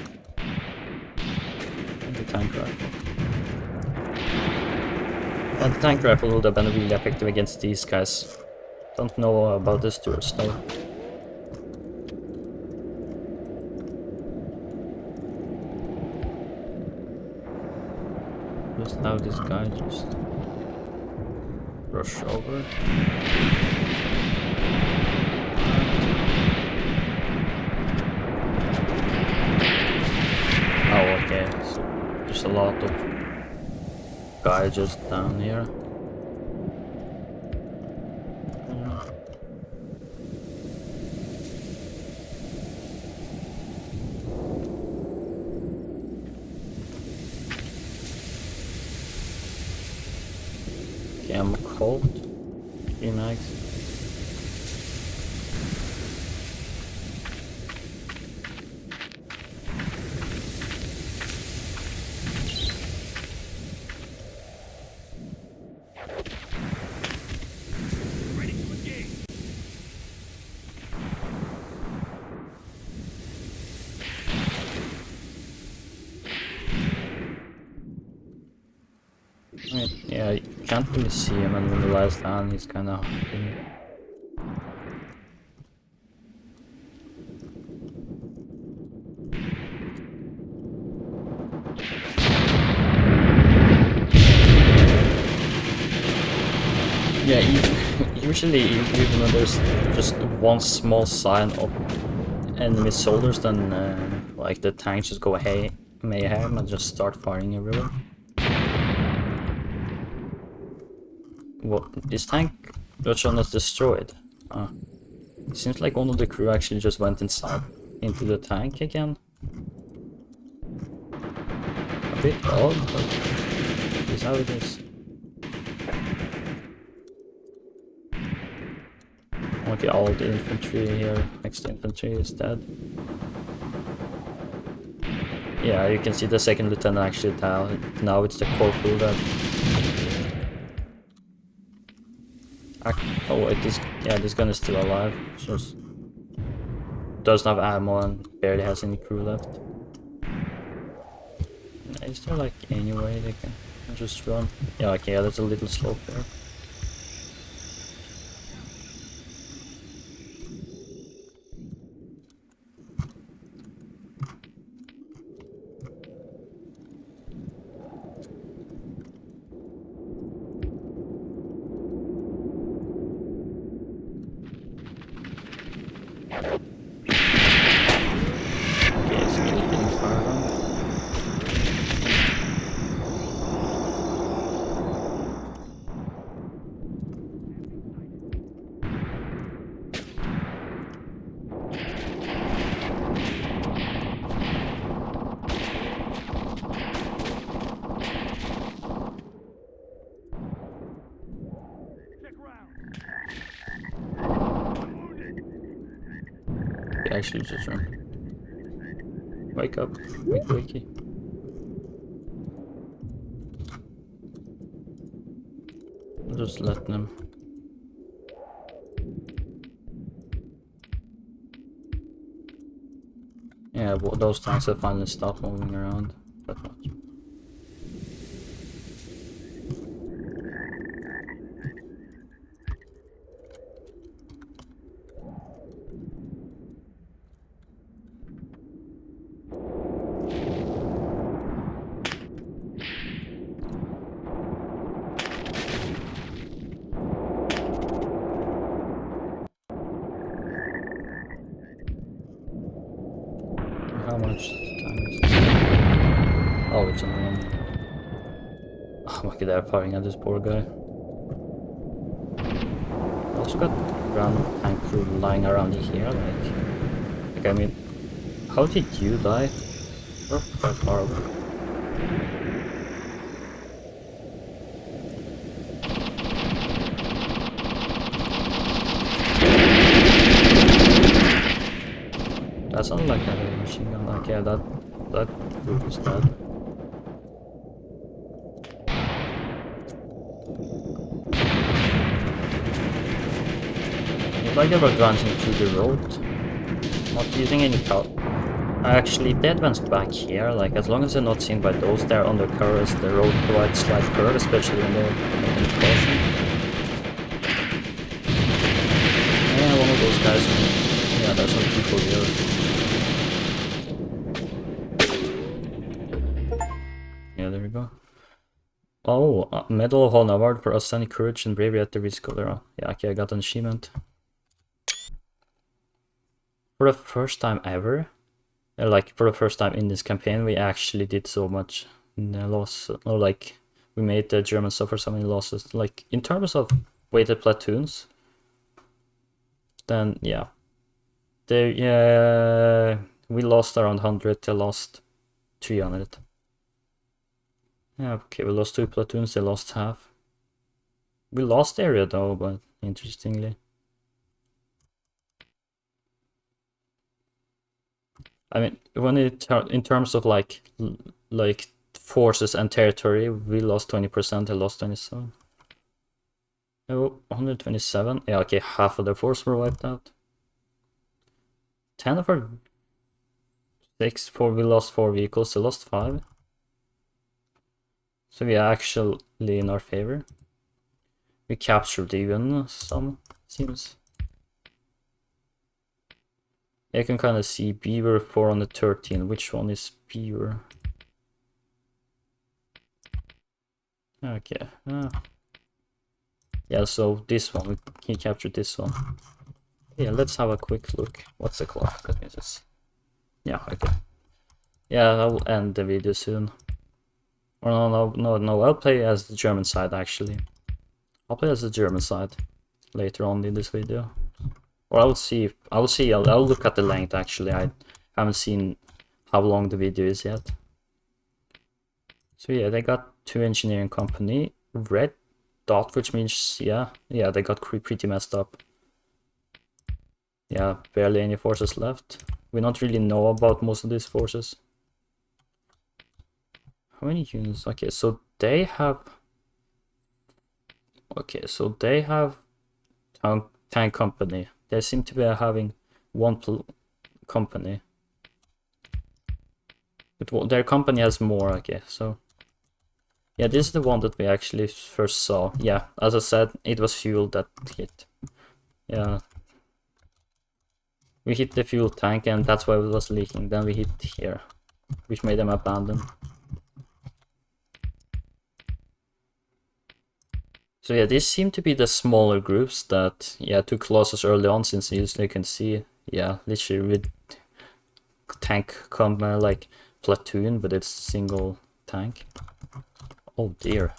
And the tank rifle. And the tank rifle would have been really effective against these guys. Don't know about this tourist though. Just how this guy just rush over. Oh, okay. So there's a lot of guys just down here. Okay, I'm cold. 3 mags. Yeah, you can't really see him, and when the last hand he's kinda hiding. Yeah, usually even when there's just one small sign of enemy soldiers, then like the tanks just go mayhem and just start firing everywhere. What is tank Russian is destroyed? It seems like one of the crew actually just went inside into the tank again. A bit odd, but this is how it is. Okay, all the infantry here, next infantry is dead. Yeah, you can see the second lieutenant actually down. Now it's the corporal that... Oh wait, this gun is still alive. Just doesn't have ammo and barely has any crew left. Is there like any way they can just run? Yeah, okay, yeah, there's a little slope there. Actually just run. Wake up, wakey. just let them. Yeah, well, those tanks have finally stopped moving around that much. How much time is it? Oh, it's on one. Oh, look at that, firing at this poor guy. I also got random tank crew lying around here, like I mean, how did you die? You're quite horrible. That sounded like a heavy machine gun. Okay, that group is dead. Looks like they were advancing through the road, not using any cover. Actually, they advanced back here. Like, as long as they're not seen by those, they're under cover as the road provides slight curve, especially when they're making a caution. Yeah, one of those guys. Yeah, there's some people here. Yeah, there we go. Oh, Medal of Honor award for outstanding courage and bravery at the risk of their own. Yeah, okay, I got an achievement. For the first time ever, like for the first time in this campaign, we actually did so much loss, or like we made the Germans suffer so many losses. Like in terms of weighted platoons, then yeah, we lost around 100. They lost 300. Yeah, okay, we lost 2 platoons. They lost half. We lost area though, but interestingly. I mean, when in terms of like forces and territory, we lost 20%. They lost 27. Oh, 127. Yeah, okay, half of their force were wiped out. 10 of our 4. We lost 4 vehicles. They lost 5. So we are actually in our favor. We captured even some, seems. You can kind of see Beaver 413. Which one is Beaver? Okay. Yeah, so this one, he captured this one. Yeah, let's have a quick look. What's the clock? That means it's... Yeah, okay. Yeah, I'll end the video soon. Or no, I'll play as the German side actually. I'll play as the German side later on in this video. Or I'll look at the length actually. I haven't seen how long the video is yet. So yeah, they got 2 engineering company. Red dot, which means yeah, they got pretty messed up. Yeah, barely any forces left. We don't really know about most of these forces. How many units? Okay, so they have... Okay, so they have tank company. They seem to be having 1 company. But their company has more, okay, so... Yeah, this is the one that we actually first saw. Yeah, as I said, it was fuel that hit. Yeah. We hit the fuel tank and that's why it was leaking. Then we hit here, which made them abandon. So yeah, these seem to be the smaller groups that, yeah, took losses early on, since you can see, yeah, literally with tank like platoon, but it's single tank. Oh dear.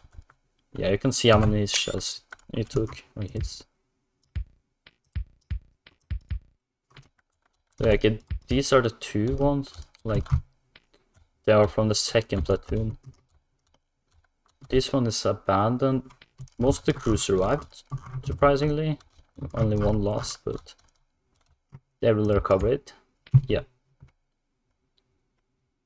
Yeah, you can see how many shells it took or hits. Like these are the 2 ones, like they are from the 2nd platoon. This one is abandoned. Most of the crew survived, surprisingly. Only 1 lost, but they will recover it. Yeah.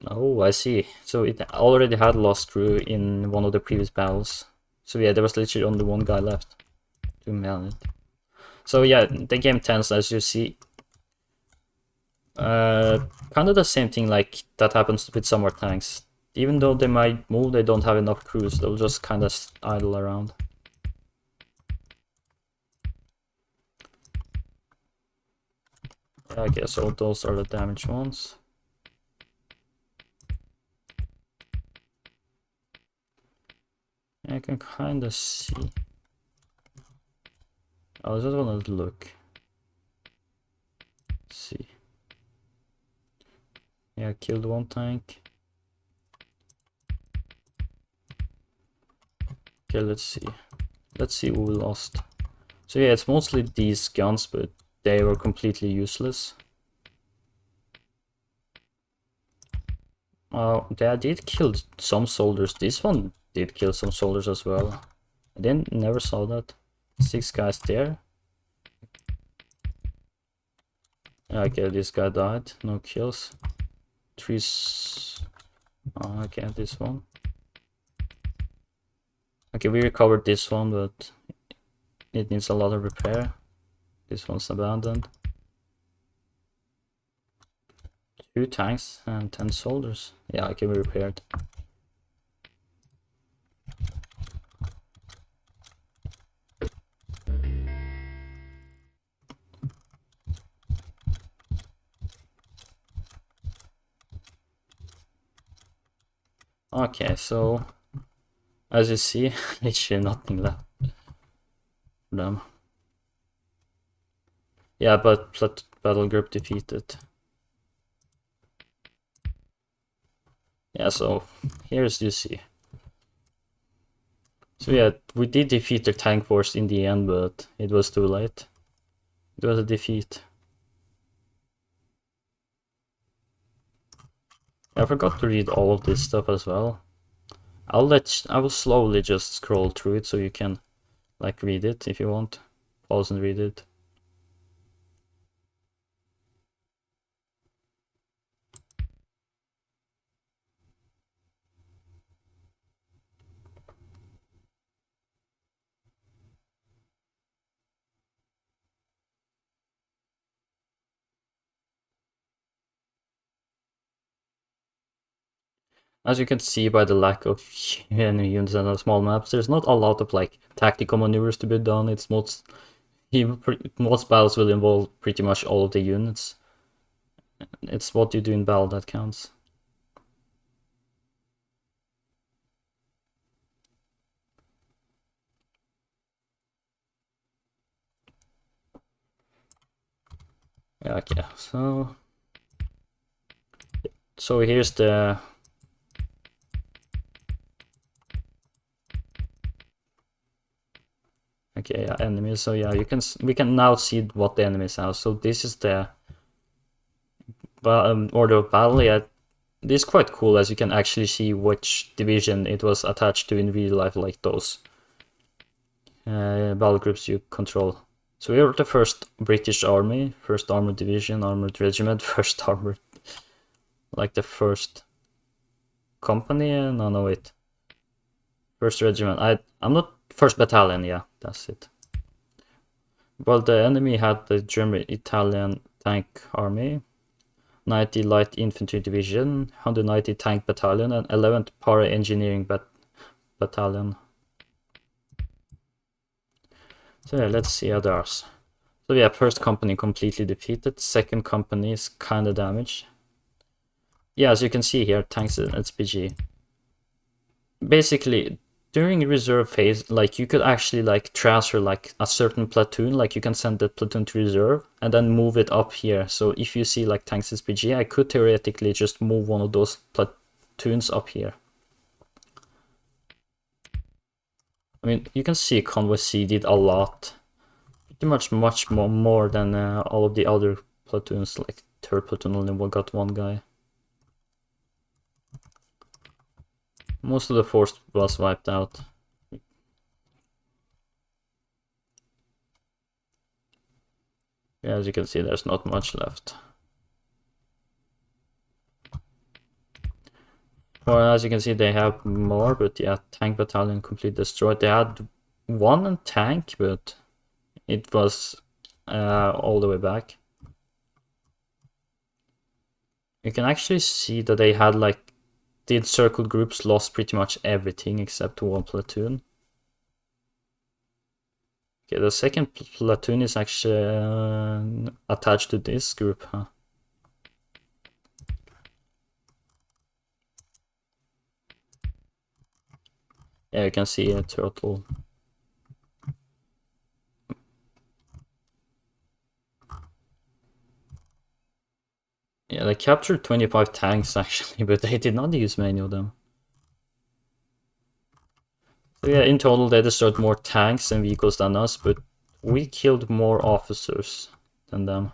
Oh, I see. So it already had lost crew in one of the previous battles. So yeah, there was literally only one guy left to man it. So yeah, the game tends, as you see, kind of the same thing like that happens with summer tanks. Even though they might move, they don't have enough crews. They'll just kind of idle around. Okay, so those are the damaged ones. I can kind of see. I just want to look. See. Yeah, killed one tank. Okay, let's see. Let's see who we lost. So yeah, it's mostly these guns, but they were completely useless. They did kill some soldiers. This one did kill some soldiers as well. I never saw that. 6 guys there. Okay, this guy died. No kills. 3. Okay, this one. Okay, we recovered this one, but it needs a lot of repair. This one's abandoned. 2 tanks and 10 soldiers. Yeah, it can be repaired. Okay, so as you see, literally nothing left for them. Yeah, but battle group defeated. Yeah, so here's you see. So yeah, we did defeat the tank force in the end, but it was too late. It was a defeat. I forgot to read all of this stuff as well. I will slowly just scroll through it so you can like read it if you want. Pause and read it. As you can see by the lack of enemy units and the small maps, there's not a lot of like tactical maneuvers to be done. It's most battles will involve pretty much all of the units. It's what you do in battle that counts. Yeah, okay, so here's the okay, yeah, enemies. So yeah, we can now see what the enemies have. So this is the order of battle. Yeah, this is quite cool as you can actually see which division it was attached to in real life, like those battle groups you control. So we are the 1st British Army, 1st Armored Division, Armored Regiment, 1st Armored, like the 1st company. No, wait. 1st Regiment. I'm not 1st Battalion. Yeah, that's it. Well, the enemy had the German-Italian Tank Army, 90 Light Infantry Division, 190 Tank Battalion, and 11th Para Engineering Battalion. So yeah, let's see others. So yeah, 1st company completely defeated, 2nd company is kinda damaged. Yeah, as you can see here, tanks and SPG. Basically, during reserve phase, like you could actually like transfer like a certain platoon, like you can send that platoon to reserve and then move it up here. So if you see like tanks SPG, I could theoretically just move one of those platoons up here. I mean, you can see Convoy C did a lot. Pretty much more than all of the other platoons, like 3rd platoon only got 1 guy. Most of the force was wiped out. Yeah, as you can see, there's not much left. Well, as you can see, they have more, but yeah, tank battalion completely destroyed. They had one in tank, but it was all the way back. You can actually see that they had like the encircled groups lost pretty much everything except one platoon. Okay, the second platoon is actually attached to this group, huh? Yeah, you can see a turtle. Yeah, they captured 25 tanks actually, but they did not use many of them. So yeah, in total they destroyed more tanks and vehicles than us, but we killed more officers than them.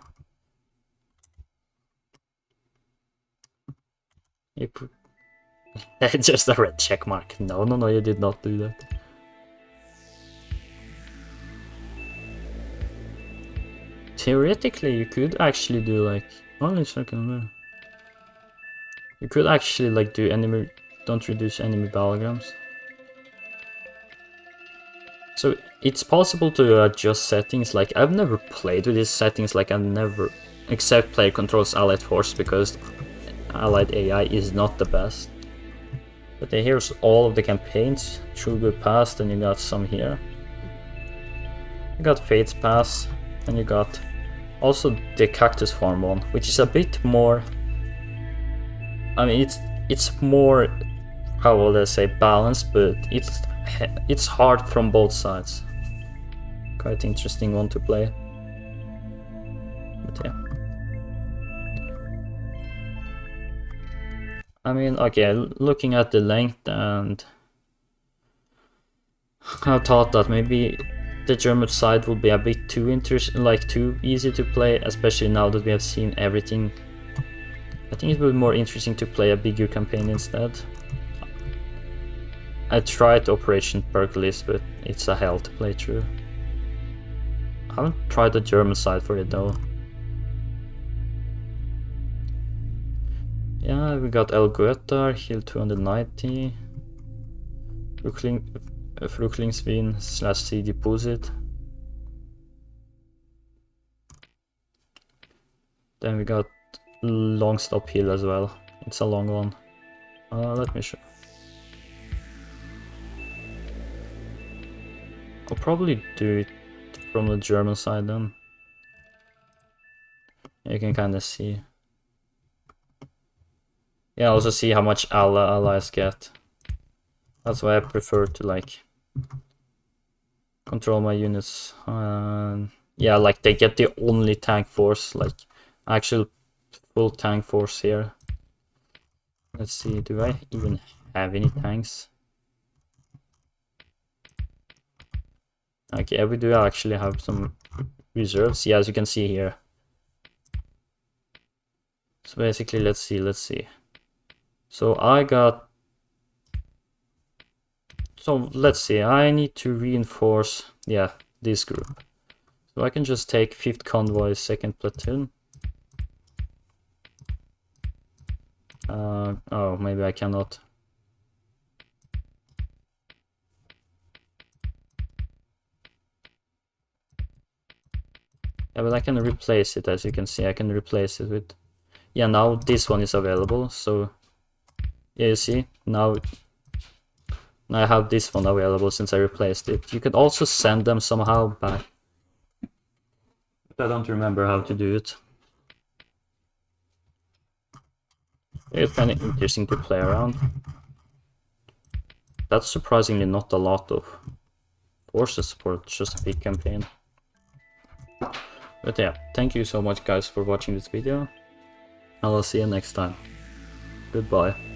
Just a red check mark. No, you did not do that. Theoretically, you could actually do like... Only second. You could actually like do enemy... Don't reduce enemy battlegrounds. So it's possible to adjust settings. Like I've never played with these settings. Like I've never... Except player controls allied force because allied AI is not the best. But here's all of the campaigns. Chouigui Pass, then you got some here. You got Fate's Pass, and you got also the Cactus Farm one, which is a bit more... I mean, it's more, how will I say, balanced, but it's hard from both sides. Quite interesting one to play. But yeah. I mean, okay, looking at the length, and I thought that maybe the German side would be a bit too too easy to play, especially now that we have seen everything. I think it would be more interesting to play a bigger campaign instead. I tried Operation Pergolis, but it's a hell to play through. I haven't tried the German side for it though. Yeah, we got El Goetar, heal 290. Fruchtlingsvin / C deposit. Then we got long stop hill as well. It's a long one. Let me show. I'll probably do it from the German side then. You can kind of see. Yeah, also see how much allies get. That's why I prefer to like control my units. Yeah, like they get the only tank force, like actual full tank force here. Let's see, do I even have any tanks? Okay, we do actually have some reserves. Yeah, as you can see here. So basically, let's see. So I got... So let's see, I need to reinforce, yeah, this group. So I can just take 5th Convoy, 2nd Platoon. Oh, maybe I cannot. Yeah, but I can replace it, as you can see. I can replace it with... Yeah, now this one is available, so... Yeah, you see, now I have this one available since I replaced it. You can also send them somehow back. But I don't remember how to do it. It's kind of interesting to play around. That's surprisingly not a lot of forces for just a big campaign. But yeah, thank you so much guys for watching this video. I will see you next time. Goodbye.